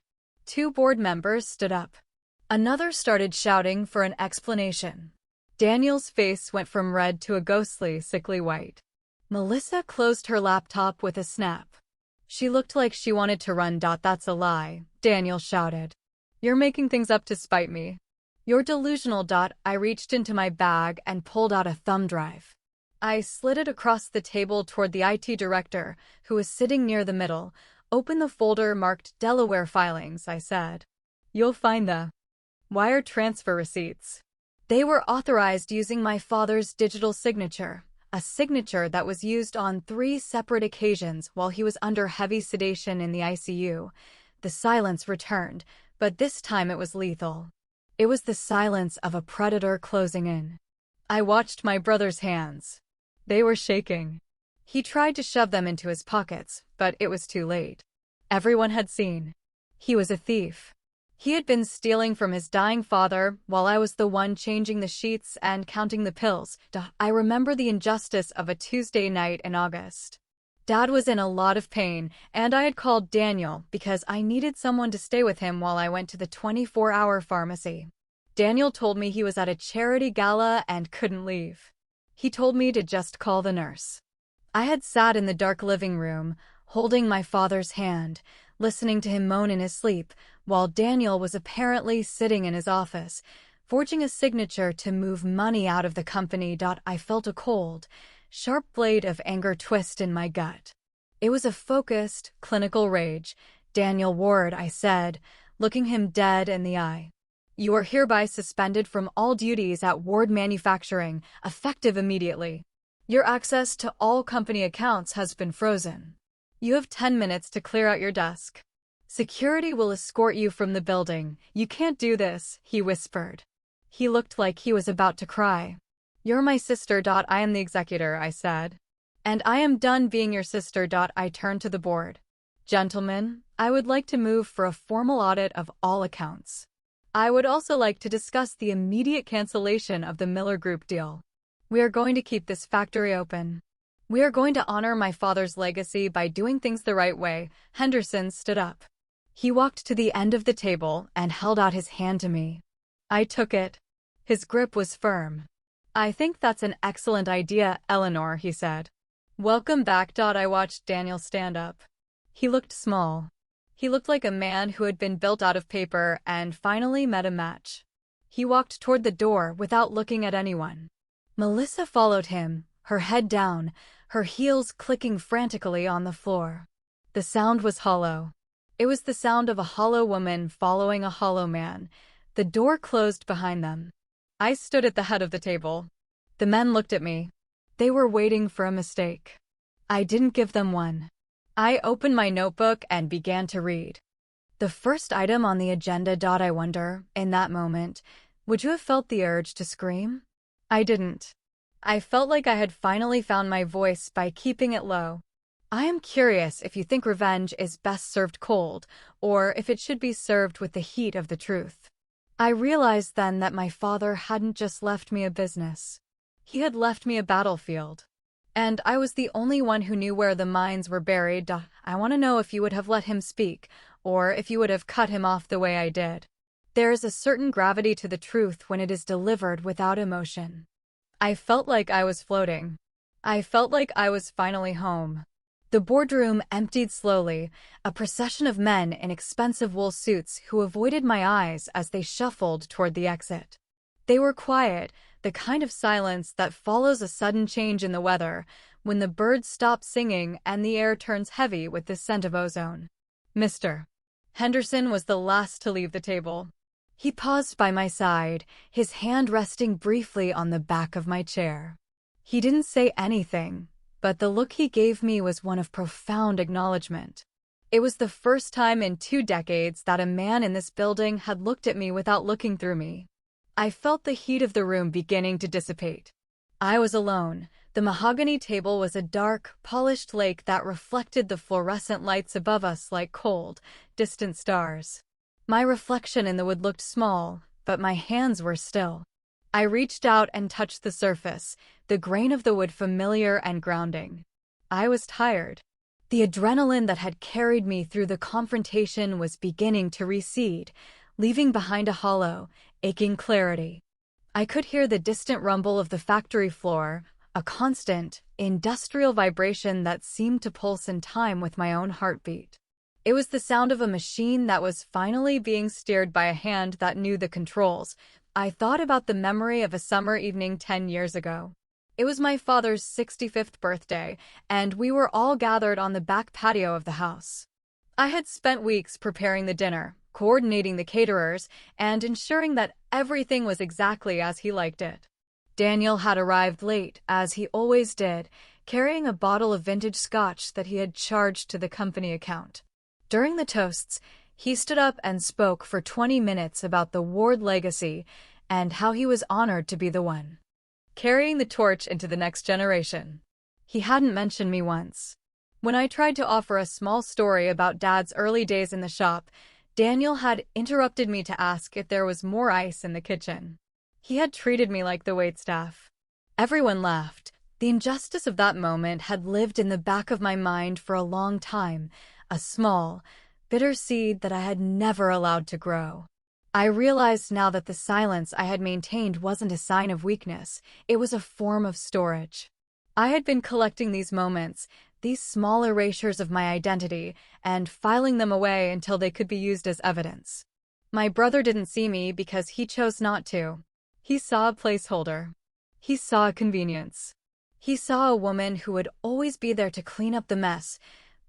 [SPEAKER 1] 2 board members stood up. Another started shouting for an explanation. Daniel's face went from red to a ghostly, sickly white. Melissa closed her laptop with a snap. She looked like she wanted to run. That's a lie, Daniel shouted. You're making things up to spite me. You're delusional. I reached into my bag and pulled out a thumb drive. I slid it across the table toward the IT director, who was sitting near the middle. Open the folder marked Delaware filings, I said. You'll find the wire transfer receipts. They were authorized using my father's digital signature, a signature that was used on 3 separate occasions while he was under heavy sedation in the ICU. The silence returned, but this time it was lethal. It was the silence of a predator closing in. I watched my brother's hands. They were shaking. He tried to shove them into his pockets, but it was too late. Everyone had seen. He was a thief. He had been stealing from his dying father while I was the one changing the sheets and counting the pills. I remember the injustice of a Tuesday night in August. Dad was in a lot of pain, and I had called Daniel because I needed someone to stay with him while I went to the 24-hour pharmacy. Daniel told me he was at a charity gala and couldn't leave. He told me to just call the nurse. I had sat in the dark living room, holding my father's hand, listening to him moan in his sleep, while Daniel was apparently sitting in his office, forging a signature to move money out of the company. I felt a cold, sharp blade of anger twist in my gut. It was a focused, clinical rage. Daniel Ward, I said, looking him dead in the eye. You are hereby suspended from all duties at Ward Manufacturing, effective immediately. Your access to all company accounts has been frozen. You have 10 minutes to clear out your desk. Security will escort you from the building. You can't do this, he whispered. He looked like he was about to cry. You're my sister. I am the executor, I said. And I am done being your sister. I turned to the board. Gentlemen, I would like to move for a formal audit of all accounts. I would also like to discuss the immediate cancellation of the Miller Group deal. We are going to keep this factory open. We are going to honor my father's legacy by doing things the right way. Henderson stood up. He walked to the end of the table and held out his hand to me. I took it. His grip was firm. I think that's an excellent idea, Eleanor, he said. Welcome back. I watched Daniel stand up. He looked small. He looked like a man who had been built out of paper and finally met a match. He walked toward the door without looking at anyone. Melissa followed him, her head down, her heels clicking frantically on the floor. The sound was hollow. It was the sound of a hollow woman following a hollow man. The door closed behind them. I stood at the head of the table. The men looked at me. They were waiting for a mistake. I didn't give them one. I opened my notebook and began to read. The first item on the agenda. I wonder, in that moment, would you have felt the urge to scream? I didn't. I felt like I had finally found my voice by keeping it low. I am curious if you think revenge is best served cold, or if it should be served with the heat of the truth. I realized then that my father hadn't just left me a business. He had left me a battlefield. And I was the only one who knew where the mines were buried. I want to know if you would have let him speak, or if you would have cut him off the way I did. There is a certain gravity to the truth when it is delivered without emotion. I felt like I was floating. I felt like I was finally home. The boardroom emptied slowly, a procession of men in expensive wool suits who avoided my eyes as they shuffled toward the exit. They were quiet, the kind of silence that follows a sudden change in the weather, when the birds stop singing and the air turns heavy with the scent of ozone. Mr. Henderson was the last to leave the table. He paused by my side, his hand resting briefly on the back of my chair. He didn't say anything, but the look he gave me was one of profound acknowledgement. It was the first time in 2 decades that a man in this building had looked at me without looking through me. I felt the heat of the room beginning to dissipate. I was alone. The mahogany table was a dark, polished lake that reflected the fluorescent lights above us like cold, distant stars. My reflection in the wood looked small, but my hands were still. I reached out and touched the surface, the grain of the wood familiar and grounding. I was tired. The adrenaline that had carried me through the confrontation was beginning to recede, leaving behind a hollow, aching clarity. I could hear the distant rumble of the factory floor, a constant, industrial vibration that seemed to pulse in time with my own heartbeat. It was the sound of a machine that was finally being steered by a hand that knew the controls. I thought about the memory of a summer evening 10 years ago. It was my father's 65th birthday, and we were all gathered on the back patio of the house. I had spent weeks preparing the dinner, coordinating the caterers, and ensuring that everything was exactly as he liked it. Daniel had arrived late, as he always did, carrying a bottle of vintage scotch that he had charged to the company account. During the toasts, he stood up and spoke for 20 minutes about the Ward legacy and how he was honored to be the one carrying the torch into the next generation. He hadn't mentioned me once. When I tried to offer a small story about Dad's early days in the shop, Daniel had interrupted me to ask if there was more ice in the kitchen. He had treated me like the waitstaff. Everyone laughed. The injustice of that moment had lived in the back of my mind for a long time, a small, bitter seed that I had never allowed to grow. I realized now that the silence I had maintained wasn't a sign of weakness, it was a form of storage. I had been collecting these moments, these small erasures of my identity, and filing them away until they could be used as evidence. My brother didn't see me because he chose not to. He saw a placeholder. He saw a convenience. He saw a woman who would always be there to clean up the mess,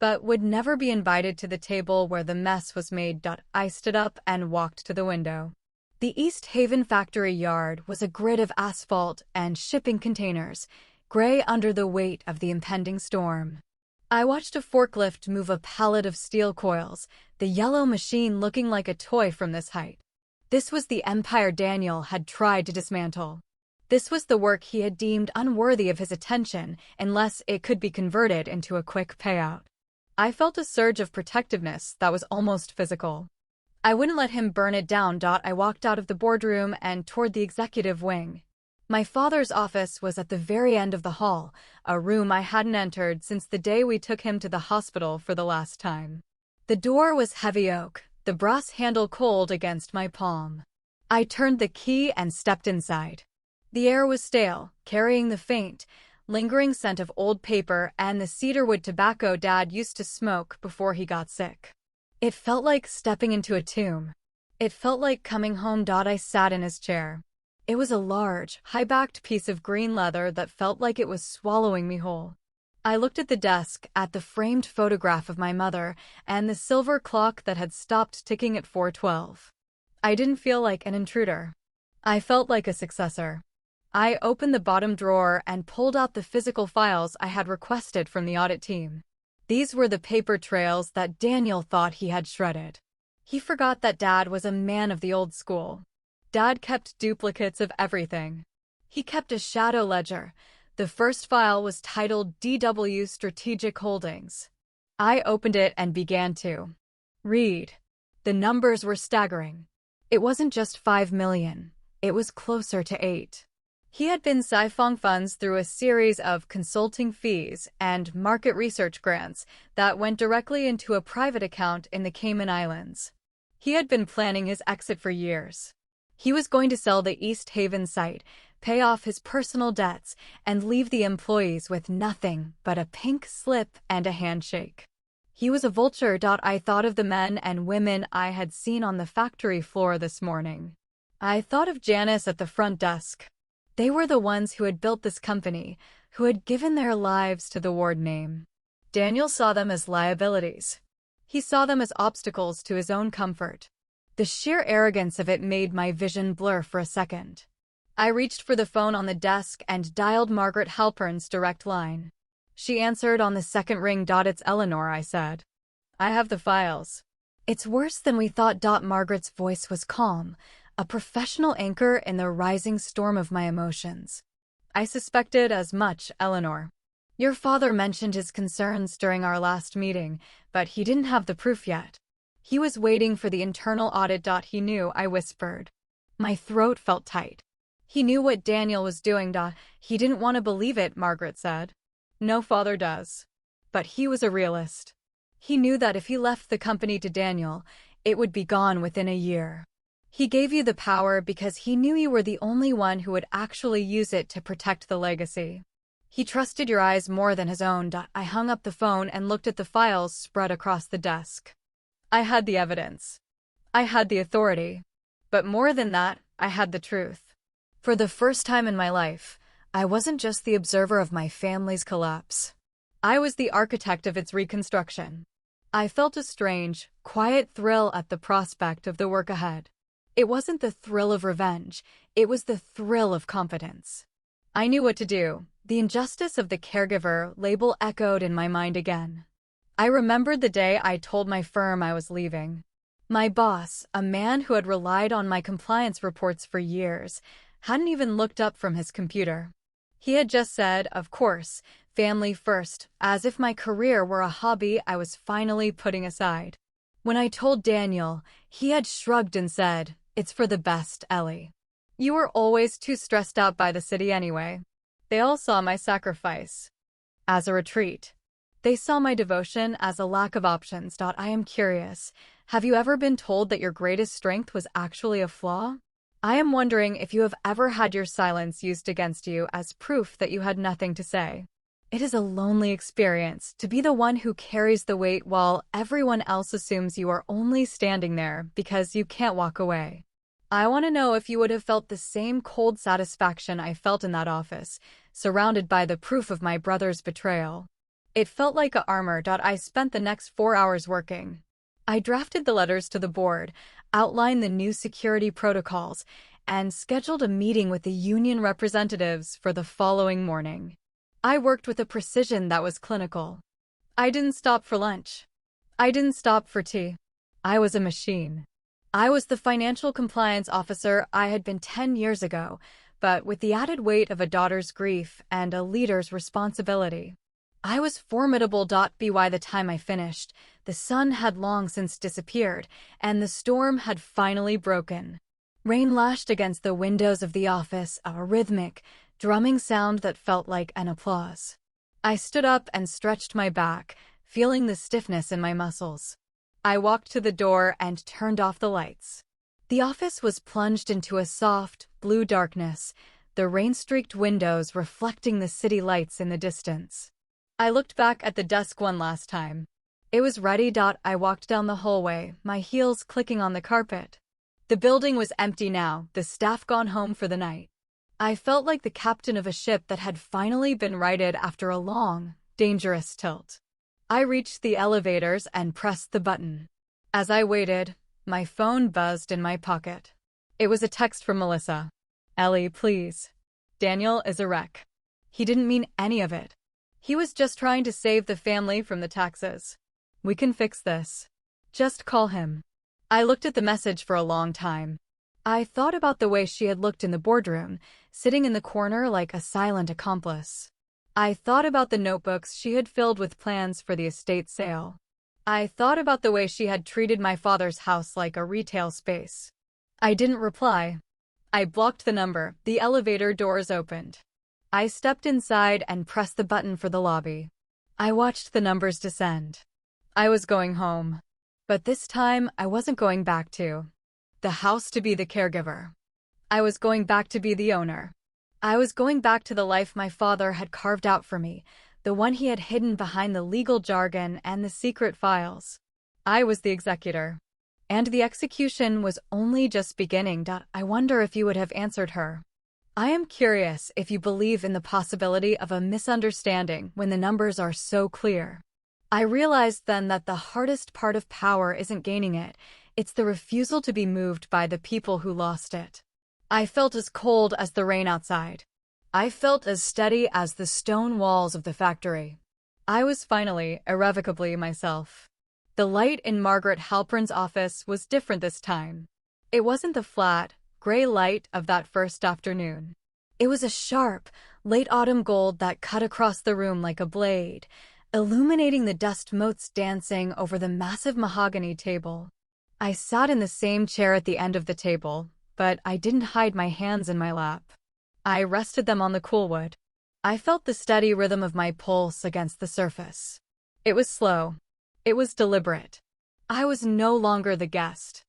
[SPEAKER 1] but would never be invited to the table where the mess was made. I stood up and walked to the window. The East Haven factory yard was a grid of asphalt and shipping containers, gray under the weight of the impending storm. I watched a forklift move a pallet of steel coils, the yellow machine looking like a toy from this height. This was the empire Daniel had tried to dismantle. This was the work he had deemed unworthy of his attention unless it could be converted into a quick payout. I felt a surge of protectiveness that was almost physical. I wouldn't let him burn it down. I walked out of the boardroom and toward the executive wing. My father's office was at the very end of the hall, a room I hadn't entered since the day we took him to the hospital for the last time. The door was heavy oak, the brass handle cold against my palm. I turned the key and stepped inside. The air was stale, carrying the faint, lingering scent of old paper and the cedarwood tobacco Dad used to smoke before he got sick. It felt like stepping into a tomb. It felt like coming home. I sat in his chair. It was a large, high-backed piece of green leather that felt like it was swallowing me whole. I looked at the desk, at the framed photograph of my mother, and the silver clock that had stopped ticking at 4:12. I didn't feel like an intruder. I felt like a successor. I opened the bottom drawer and pulled out the physical files I had requested from the audit team. These were the paper trails that Daniel thought he had shredded. He forgot that Dad was a man of the old school. Dad kept duplicates of everything. He kept a shadow ledger. The first file was titled DW Strategic Holdings. I opened it and began to read. The numbers were staggering. It wasn't just 5 million. It was closer to 8. He had been siphoned funds through a series of consulting fees and market research grants that went directly into a private account in the Cayman Islands. He had been planning his exit for years. He was going to sell the East Haven site, pay off his personal debts, and leave the employees with nothing but a pink slip and a handshake. He was a vulture. I thought of the men and women I had seen on the factory floor this morning. I thought of Janice at the front desk. They were the ones who had built this company, who had given their lives to the Ward name. Daniel saw them as liabilities. He saw them as obstacles to his own comfort. The sheer arrogance of it made my vision blur for a second. I reached for the phone on the desk and dialed Margaret Halpern's direct line. She answered on the second ring. It's Eleanor, I said. I have the files. It's worse than we thought. Margaret's voice was calm, a professional anchor in the rising storm of my emotions. I suspected as much, Eleanor. Your father mentioned his concerns during our last meeting, but he didn't have the proof yet. He was waiting for the internal audit. He knew, I whispered. My throat felt tight. He knew what Daniel was doing. He didn't want to believe it, Margaret said. No father does. But he was a realist. He knew that if he left the company to Daniel, it would be gone within a year. He gave you the power because he knew you were the only one who would actually use it to protect the legacy. He trusted your eyes more than his own. I hung up the phone and looked at the files spread across the desk. I had the evidence. I had the authority. But more than that, I had the truth. For the first time in my life, I wasn't just the observer of my family's collapse. I was the architect of its reconstruction. I felt a strange, quiet thrill at the prospect of the work ahead. It wasn't the thrill of revenge, it was the thrill of confidence. I knew what to do. The injustice of the caregiver label echoed in my mind again. I remembered the day I told my firm I was leaving. My boss, a man who had relied on my compliance reports for years, hadn't even looked up from his computer. He had just said, of course, family first, as if my career were a hobby I was finally putting aside. When I told Daniel, he had shrugged and said, "It's for the best, Ellie. You were always too stressed out by the city anyway." They all saw my sacrifice as a retreat. They saw my devotion as a lack of options. I am curious, have you ever been told that your greatest strength was actually a flaw? I am wondering if you have ever had your silence used against you as proof that you had nothing to say. It is a lonely experience to be the one who carries the weight while everyone else assumes you are only standing there because you can't walk away. I want to know if you would have felt the same cold satisfaction I felt in that office, surrounded by the proof of my brother's betrayal. It felt like a armor. I spent the next 4 hours working. I drafted the letters to the board, outlined the new security protocols, and scheduled a meeting with the union representatives for the following morning. I worked with a precision that was clinical. I didn't stop for lunch. I didn't stop for tea. I was a machine. I was the financial compliance officer I had been 10 years ago, but with the added weight of a daughter's grief and a leader's responsibility. I was formidable. By the time I finished, the sun had long since disappeared, and the storm had finally broken. Rain lashed against the windows of the office, a rhythmic, drumming sound that felt like an applause. I stood up and stretched my back, feeling the stiffness in my muscles. I walked to the door and turned off the lights. The office was plunged into a soft, blue darkness, the rain-streaked windows reflecting the city lights in the distance. I looked back at the desk one last time. It was ready. I walked down the hallway, my heels clicking on the carpet. The building was empty now, the staff gone home for the night. I felt like the captain of a ship that had finally been righted after a long, dangerous tilt. I reached the elevators and pressed the button. As I waited, my phone buzzed in my pocket. It was a text from Melissa. "Ellie, please. Daniel is a wreck. He didn't mean any of it. He was just trying to save the family from the taxes. We can fix this. Just call him." I looked at the message for a long time. I thought about the way she had looked in the boardroom, sitting in the corner like a silent accomplice. I thought about the notebooks she had filled with plans for the estate sale. I thought about the way she had treated my father's house like a retail space. I didn't reply. I blocked the number. The elevator doors opened. I stepped inside and pressed the button for the lobby. I watched the numbers descend. I was going home. But this time, I wasn't going back to the house to be the caregiver. I was going back to be the owner. I was going back to the life my father had carved out for me, the one he had hidden behind the legal jargon and the secret files. I was the executor. And the execution was only just beginning. I wonder if you would have answered her. I am curious if you believe in the possibility of a misunderstanding when the numbers are so clear. I realized then that the hardest part of power isn't gaining it, it's the refusal to be moved by the people who lost it. I felt as cold as the rain outside. I felt as steady as the stone walls of the factory. I was finally, irrevocably myself. The light in Margaret Halpern's office was different this time. It wasn't the flat, gray light of that first afternoon. It was a sharp, late autumn gold that cut across the room like a blade, illuminating the dust motes dancing over the massive mahogany table. I sat in the same chair at the end of the table, but I didn't hide my hands in my lap. I rested them on the cool wood. I felt the steady rhythm of my pulse against the surface. It was slow. It was deliberate. I was no longer the guest.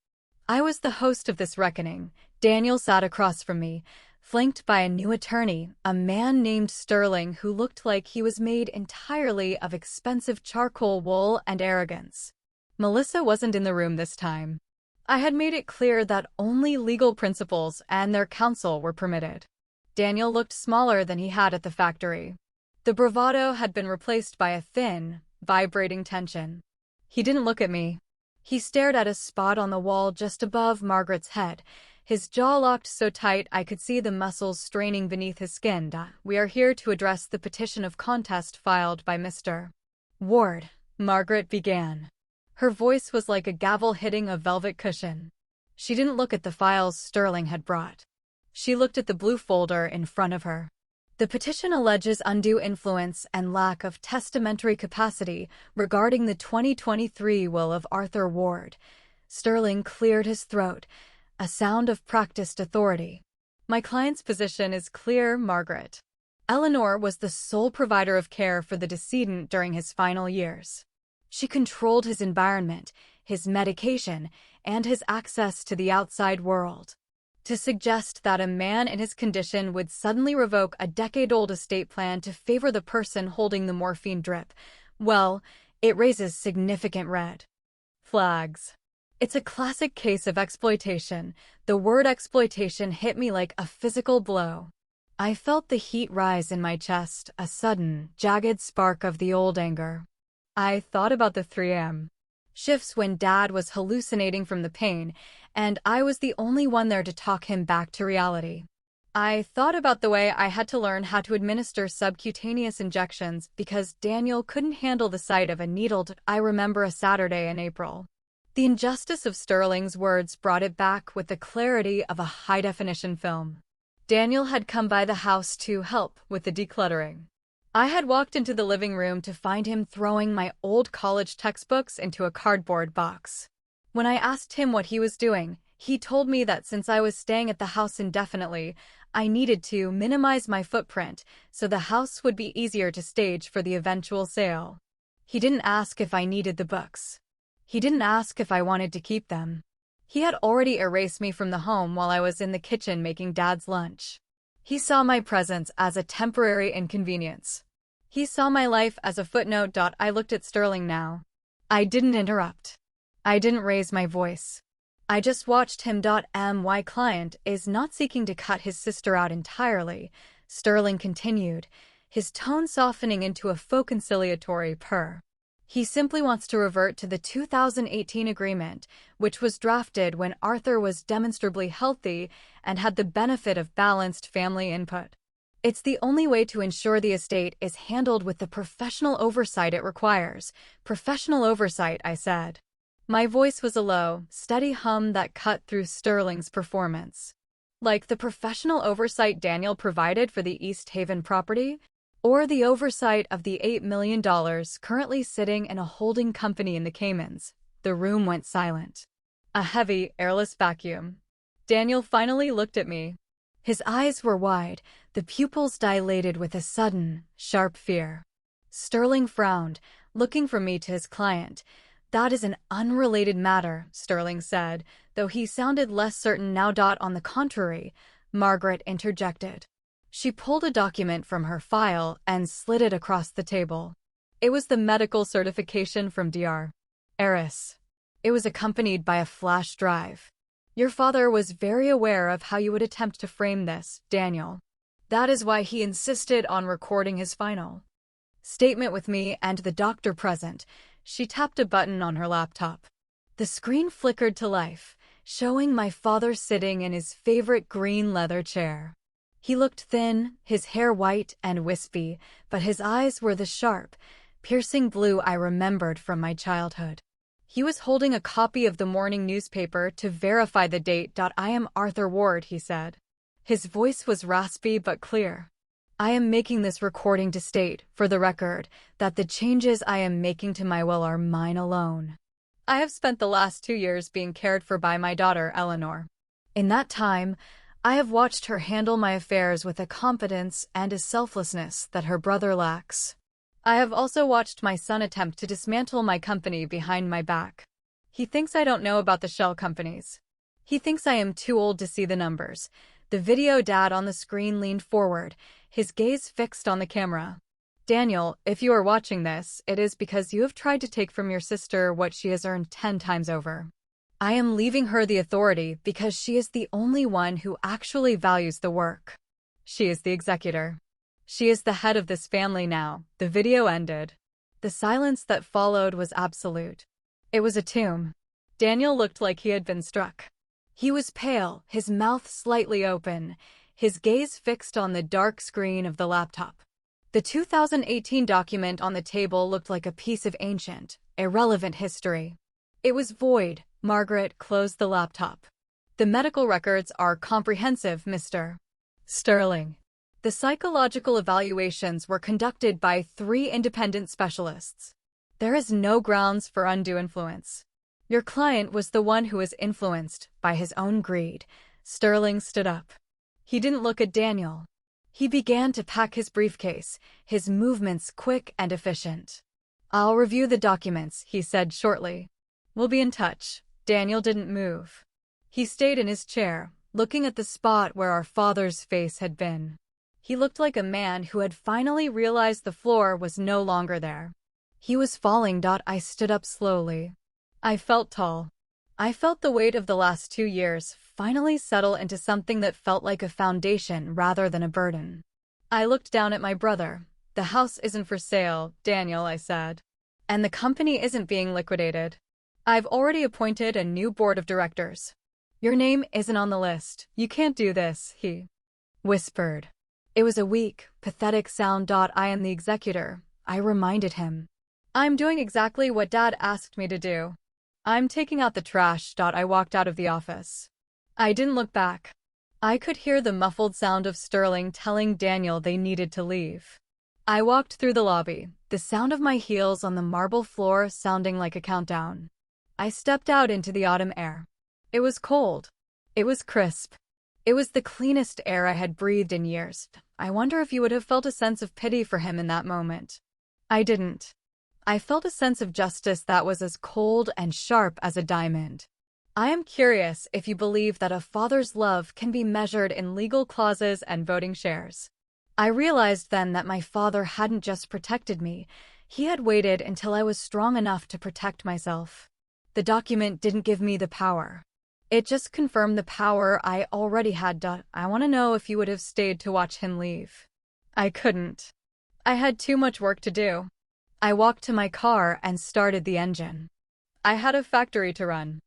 [SPEAKER 1] I was the host of this reckoning. Daniel sat across from me, flanked by a new attorney, a man named Sterling who looked like he was made entirely of expensive charcoal wool and arrogance. Melissa wasn't in the room this time. I had made it clear that only legal principals and their counsel were permitted. Daniel looked smaller than he had at the factory. The bravado had been replaced by a thin, vibrating tension. He didn't look at me. He stared at a spot on the wall just above Margaret's head, his jaw locked so tight I could see the muscles straining beneath his skin. "We are here to address the petition of contest filed by Mr. Ward," Margaret began. Her voice was like a gavel hitting a velvet cushion. She didn't look at the files Sterling had brought. She looked at the blue folder in front of her. The petition alleges undue influence and lack of testamentary capacity regarding the 2023 will of Arthur Ward. Sterling cleared his throat, a sound of practiced authority. "My client's position is clear, Margaret. Eleanor was the sole provider of care for the decedent during his final years. She controlled his environment, his medication, and his access to the outside world. To suggest that a man in his condition would suddenly revoke a decade-old estate plan to favor the person holding the morphine drip, well, it raises significant red flags. It's a classic case of exploitation. The word exploitation hit me like a physical blow. I felt the heat rise in my chest, a sudden, jagged spark of the old anger. I thought about the 3 a.m. shifts when Dad was hallucinating from the pain, and I was the only one there to talk him back to reality. I thought about the way I had to learn how to administer subcutaneous injections because Daniel couldn't handle the sight of a needle. I remember a Saturday in April. The injustice of Sterling's words brought it back with the clarity of a high-definition film. Daniel had come by the house to help with the decluttering. I had walked into the living room to find him throwing my old college textbooks into a cardboard box. When I asked him what he was doing, he told me that since I was staying at the house indefinitely, I needed to minimize my footprint so the house would be easier to stage for the eventual sale. He didn't ask if I needed the books. He didn't ask if I wanted to keep them. He had already erased me from the home while I was in the kitchen making Dad's lunch. He saw my presence as a temporary inconvenience. He saw my life as a footnote. I looked at Sterling now. I didn't interrupt. I didn't raise my voice. I just watched him. My client is not seeking to cut his sister out entirely, Sterling continued, his tone softening into a faux conciliatory purr. He simply wants to revert to the 2018 agreement, which was drafted when Arthur was demonstrably healthy and had the benefit of balanced family input. It's the only way to ensure the estate is handled with the professional oversight it requires. Professional oversight, I said. My voice was a low, steady hum that cut through Sterling's performance. Like the professional oversight Daniel provided for the East Haven property? Or the oversight of the $8 million currently sitting in a holding company in the Caymans. The room went silent. A heavy, airless vacuum. Daniel finally looked at me. His eyes were wide, the pupils dilated with a sudden, sharp fear. Sterling frowned, looking from me to his client. "That is an unrelated matter," Sterling said, though he sounded less certain now. "On the contrary," Margaret interjected. She pulled a document from her file and slid it across the table. It was the medical certification from Dr. Eris. It was accompanied by a flash drive. "Your father was very aware of how you would attempt to frame this, Daniel. That is why he insisted on recording his final statement with me and the doctor present." She tapped a button on her laptop. The screen flickered to life, showing my father sitting in his favorite green leather chair. He looked thin, his hair white and wispy, but his eyes were the sharp, piercing blue I remembered from my childhood. He was holding a copy of the morning newspaper to verify the date. "I am Arthur Ward," he said. His voice was raspy but clear. "I am making this recording to state, for the record, that the changes I am making to my will are mine alone. I have spent the last 2 years being cared for by my daughter, Eleanor. In that time, I have watched her handle my affairs with a competence and a selflessness that her brother lacks. I have also watched my son attempt to dismantle my company behind my back. He thinks I don't know about the shell companies. He thinks I am too old to see the numbers. The video dad on the screen leaned forward, his gaze fixed on the camera. Daniel, if you are watching this, it is because you have tried to take from your sister what she has earned 10 times over. I am leaving her the authority because she is the only one who actually values the work. She is the executor. She is the head of this family now. The video ended. The silence that followed was absolute. It was a tomb. Daniel looked like he had been struck. He was pale, his mouth slightly open, his gaze fixed on the dark screen of the laptop. The 2018 document on the table looked like a piece of ancient, irrelevant history. It was void. Margaret closed the laptop. The medical records are comprehensive, Mr. Sterling. The psychological evaluations were conducted by 3 independent specialists. There is no grounds for undue influence. Your client was the one who was influenced by his own greed. Sterling stood up. He didn't look at Daniel. He began to pack his briefcase, his movements quick and efficient. I'll review the documents, he said shortly. We'll be in touch. Daniel didn't move. He stayed in his chair, looking at the spot where our father's face had been. He looked like a man who had finally realized the floor was no longer there. He was falling. I stood up slowly. I felt tall. I felt the weight of the last 2 years finally settle into something that felt like a foundation rather than a burden. I looked down at my brother. The house isn't for sale, Daniel, I said. And the company isn't being liquidated. I've already appointed a new board of directors. Your name isn't on the list. You can't do this, he whispered. It was a weak, pathetic sound. I am the executor, I reminded him. I'm doing exactly what Dad asked me to do. I'm taking out the trash. I walked out of the office. I didn't look back. I could hear the muffled sound of Sterling telling Daniel they needed to leave. I walked through the lobby, the sound of my heels on the marble floor sounding like a countdown. I stepped out into the autumn air. It was cold. It was crisp. It was the cleanest air I had breathed in years. I wonder if you would have felt a sense of pity for him in that moment. I didn't. I felt a sense of justice that was as cold and sharp as a diamond. I am curious if you believe that a father's love can be measured in legal clauses and voting shares. I realized then that my father hadn't just protected me, he had waited until I was strong enough to protect myself. The document didn't give me the power. It just confirmed the power I already had. I want to know if you would have stayed to watch him leave. I couldn't. I had too much work to do. I walked to my car and started the engine. I had a factory to run.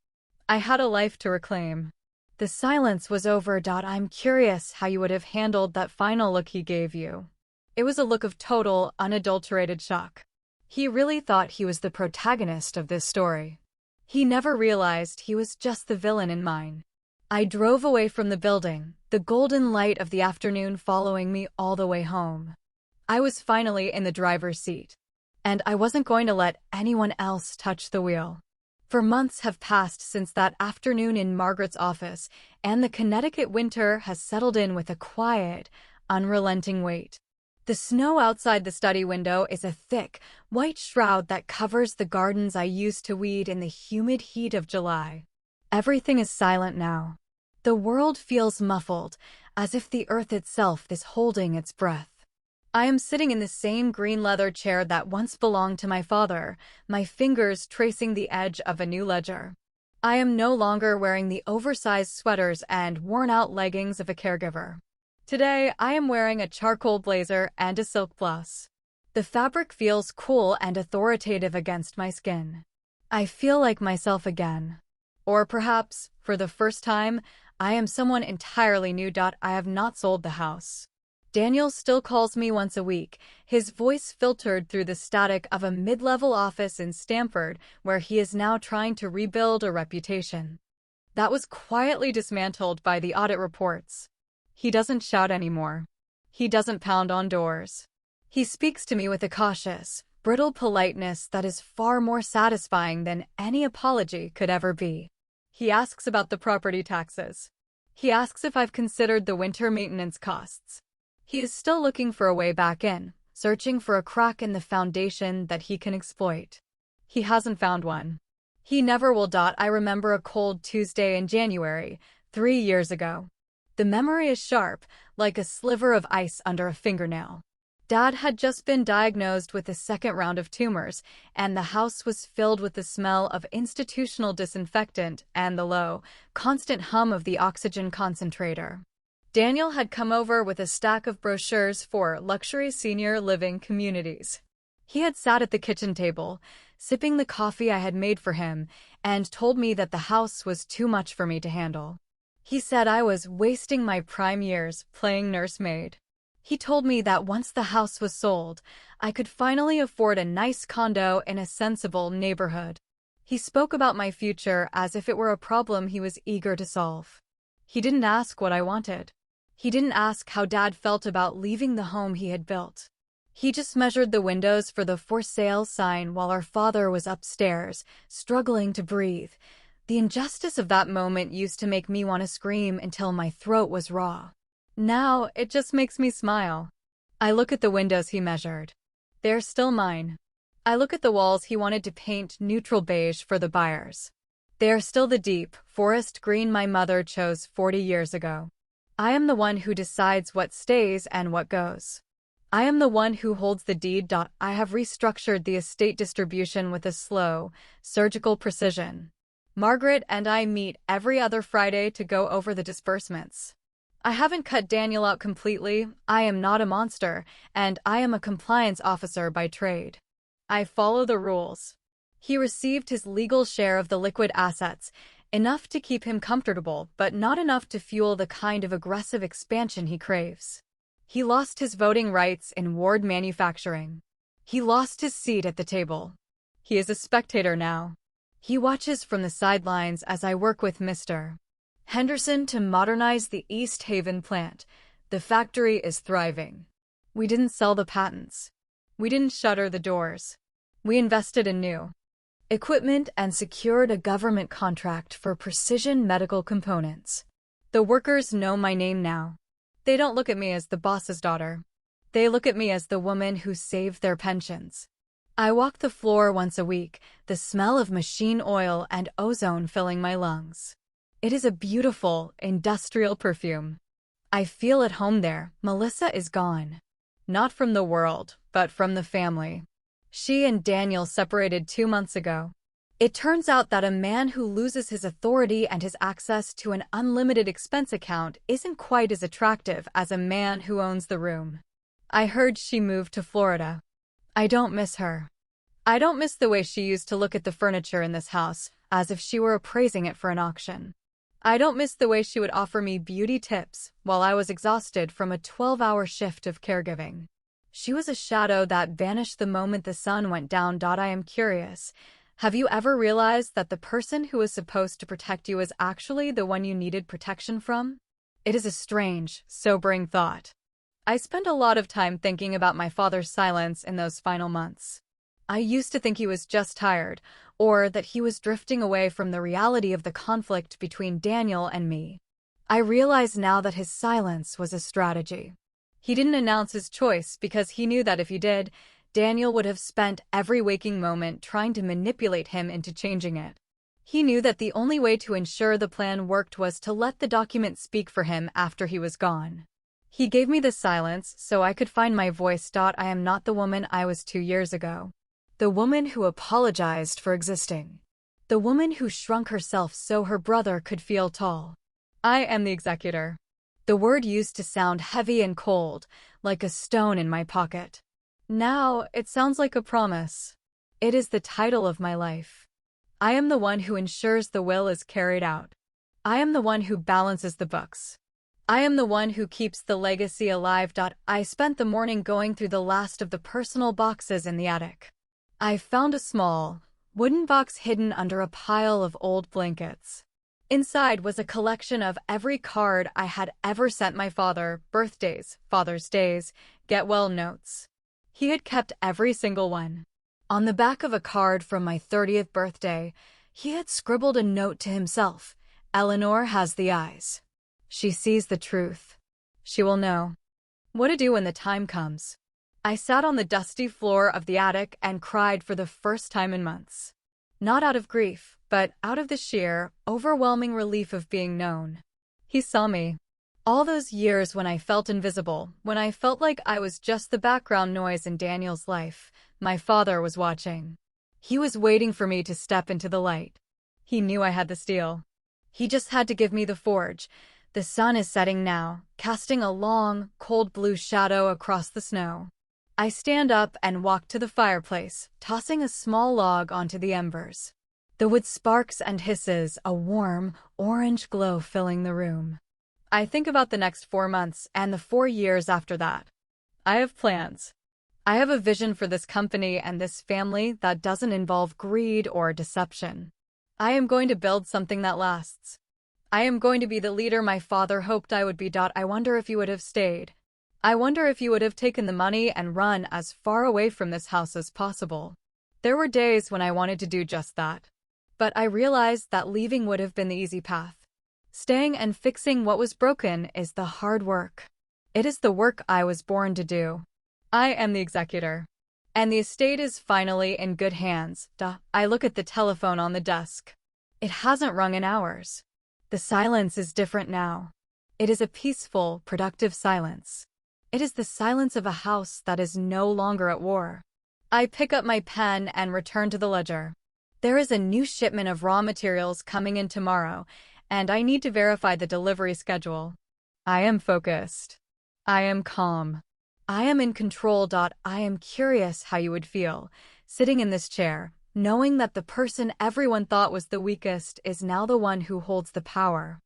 [SPEAKER 1] I had a life to reclaim. The silence was over. I'm curious how you would have handled that final look he gave you. It was a look of total, unadulterated shock. He really thought he was the protagonist of this story. He never realized he was just the villain in mine. I drove away from the building, the golden light of the afternoon following me all the way home. I was finally in the driver's seat. And I wasn't going to let anyone else touch the wheel. For months have passed since that afternoon in Margaret's office, and the Connecticut winter has settled in with a quiet, unrelenting weight. The snow outside the study window is a thick, white shroud that covers the gardens I used to weed in the humid heat of July. Everything is silent now. The world feels muffled, as if the earth itself is holding its breath. I am sitting in the same green leather chair that once belonged to my father, my fingers tracing the edge of a new ledger. I am no longer wearing the oversized sweaters and worn-out leggings of a caregiver. Today, I am wearing a charcoal blazer and a silk blouse. The fabric feels cool and authoritative against my skin. I feel like myself again. Or perhaps, for the first time, I am someone entirely new. I have not sold the house. Daniel still calls me once a week, his voice filtered through the static of a mid-level office in Stamford, where he is now trying to rebuild a reputation. That was quietly dismantled by the audit reports. He doesn't shout anymore. He doesn't pound on doors. He speaks to me with a cautious, brittle politeness that is far more satisfying than any apology could ever be. He asks about the property taxes. He asks if I've considered the winter maintenance costs. He is still looking for a way back in, searching for a crack in the foundation that he can exploit. He hasn't found one. He never will. I remember a cold Tuesday in January, 3 years ago. The memory is sharp, like a sliver of ice under a fingernail. Dad had just been diagnosed with the second round of tumors, and the house was filled with the smell of institutional disinfectant and the low, constant hum of the oxygen concentrator. Daniel had come over with a stack of brochures for luxury senior living communities. He had sat at the kitchen table, sipping the coffee I had made for him, and told me that the house was too much for me to handle. He said I was wasting my prime years playing nursemaid. He told me that once the house was sold, I could finally afford a nice condo in a sensible neighborhood. He spoke about my future as if it were a problem he was eager to solve. He didn't ask what I wanted. He didn't ask how Dad felt about leaving the home he had built. He just measured the windows for the for sale sign while our father was upstairs, struggling to breathe. The injustice of that moment used to make me want to scream until my throat was raw. Now, it just makes me smile. I look at the windows he measured. They're still mine. I look at the walls he wanted to paint neutral beige for the buyers. They are still the deep, forest green my mother chose 40 years ago. I am the one who decides what stays and what goes. I am the one who holds the deed. I have restructured the estate distribution with a slow, surgical precision. Margaret and I meet every other Friday to go over the disbursements. I haven't cut Daniel out completely. I am not a monster, and I am a compliance officer by trade. I follow the rules. He received his legal share of the liquid assets, enough to keep him comfortable, but not enough to fuel the kind of aggressive expansion he craves. He lost his voting rights in ward manufacturing. He lost his seat at the table. He is a spectator now. He watches from the sidelines as I work with Mr. Henderson to modernize the East Haven plant. The factory is thriving. We didn't sell the patents. We didn't shutter the doors. We invested in new equipment and secured a government contract for precision medical components. The workers know my name now. They don't look at me as the boss's daughter. They look at me as the woman who saved their pensions. I walk the floor once a week, the smell of machine oil and ozone filling my lungs. It is a beautiful, industrial perfume. I feel at home there. Melissa is gone. Not from the world, but from the family. She and Daniel separated 2 months ago. It turns out that a man who loses his authority and his access to an unlimited expense account isn't quite as attractive as a man who owns the room. I heard she moved to Florida. I don't miss her. I don't miss the way she used to look at the furniture in this house, as if she were appraising it for an auction. I don't miss the way she would offer me beauty tips while I was exhausted from a 12-hour shift of caregiving. She was a shadow that vanished the moment the sun went down. I am curious. Have you ever realized that the person who was supposed to protect you is actually the one you needed protection from? It is a strange, sobering thought. I spent a lot of time thinking about my father's silence in those final months. I used to think he was just tired, or that he was drifting away from the reality of the conflict between Daniel and me. I realize now that his silence was a strategy. He didn't announce his choice because he knew that if he did, Daniel would have spent every waking moment trying to manipulate him into changing it. He knew that the only way to ensure the plan worked was to let the document speak for him after he was gone. He gave me the silence so I could find my voice. I am not the woman I was 2 years ago. The woman who apologized for existing. The woman who shrunk herself so her brother could feel tall. I am the executor. The word used to sound heavy and cold, like a stone in my pocket. Now, it sounds like a promise. It is the title of my life. I am the one who ensures the will is carried out. I am the one who balances the books. I am the one who keeps the legacy alive. I spent the morning going through the last of the personal boxes in the attic. I found a small, wooden box hidden under a pile of old blankets. Inside was a collection of every card I had ever sent my father, birthdays, Father's Days, get-well notes. He had kept every single one. On the back of a card from my 30th birthday, he had scribbled a note to himself. Eleanor has the eyes. She sees the truth. She will know what to do when the time comes. I sat on the dusty floor of the attic and cried for the first time in months. Not out of grief, but out of the sheer, overwhelming relief of being known. He saw me. All those years when I felt invisible, when I felt like I was just the background noise in Daniel's life, my father was watching. He was waiting for me to step into the light. He knew I had the steel. He just had to give me the forge. The sun is setting now, casting a long, cold blue shadow across the snow. I stand up and walk to the fireplace, tossing a small log onto the embers. The wood sparks and hisses, a warm, orange glow filling the room. I think about the next 4 months and the 4 years after that. I have plans. I have a vision for this company and this family that doesn't involve greed or deception. I am going to build something that lasts. I am going to be the leader my father hoped I would be. I wonder if you would have stayed. I wonder if you would have taken the money and run as far away from this house as possible. There were days when I wanted to do just that. But I realized that leaving would have been the easy path. Staying and fixing what was broken is the hard work. It is the work I was born to do. I am the executor. And the estate is finally in good hands. I look at the telephone on the desk. It hasn't rung in hours. The silence is different now. It is a peaceful, productive silence. It is the silence of a house that is no longer at war. I pick up my pen and return to the ledger. There is a new shipment of raw materials coming in tomorrow, and I need to verify the delivery schedule. I am focused. I am calm. I am in control. I am curious how you would feel, sitting in this chair, knowing that the person everyone thought was the weakest is now the one who holds the power.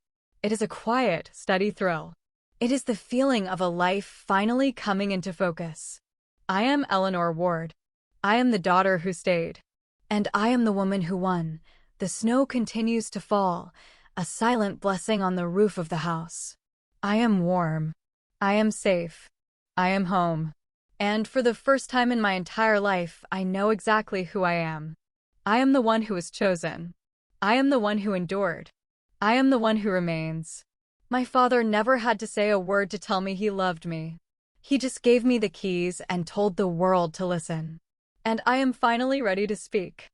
[SPEAKER 1] It is a quiet, steady thrill. It is the feeling of a life finally coming into focus. I am Eleanor Ward. I am the daughter who stayed. And I am the woman who won. The snow continues to fall, a silent blessing on the roof of the house. I am warm. I am safe. I am home. And for the first time in my entire life, I know exactly who I am. I am the one who was chosen. I am the one who endured. I am the one who remains. My father never had to say a word to tell me he loved me. He just gave me the keys and told the world to listen. And I am finally ready to speak.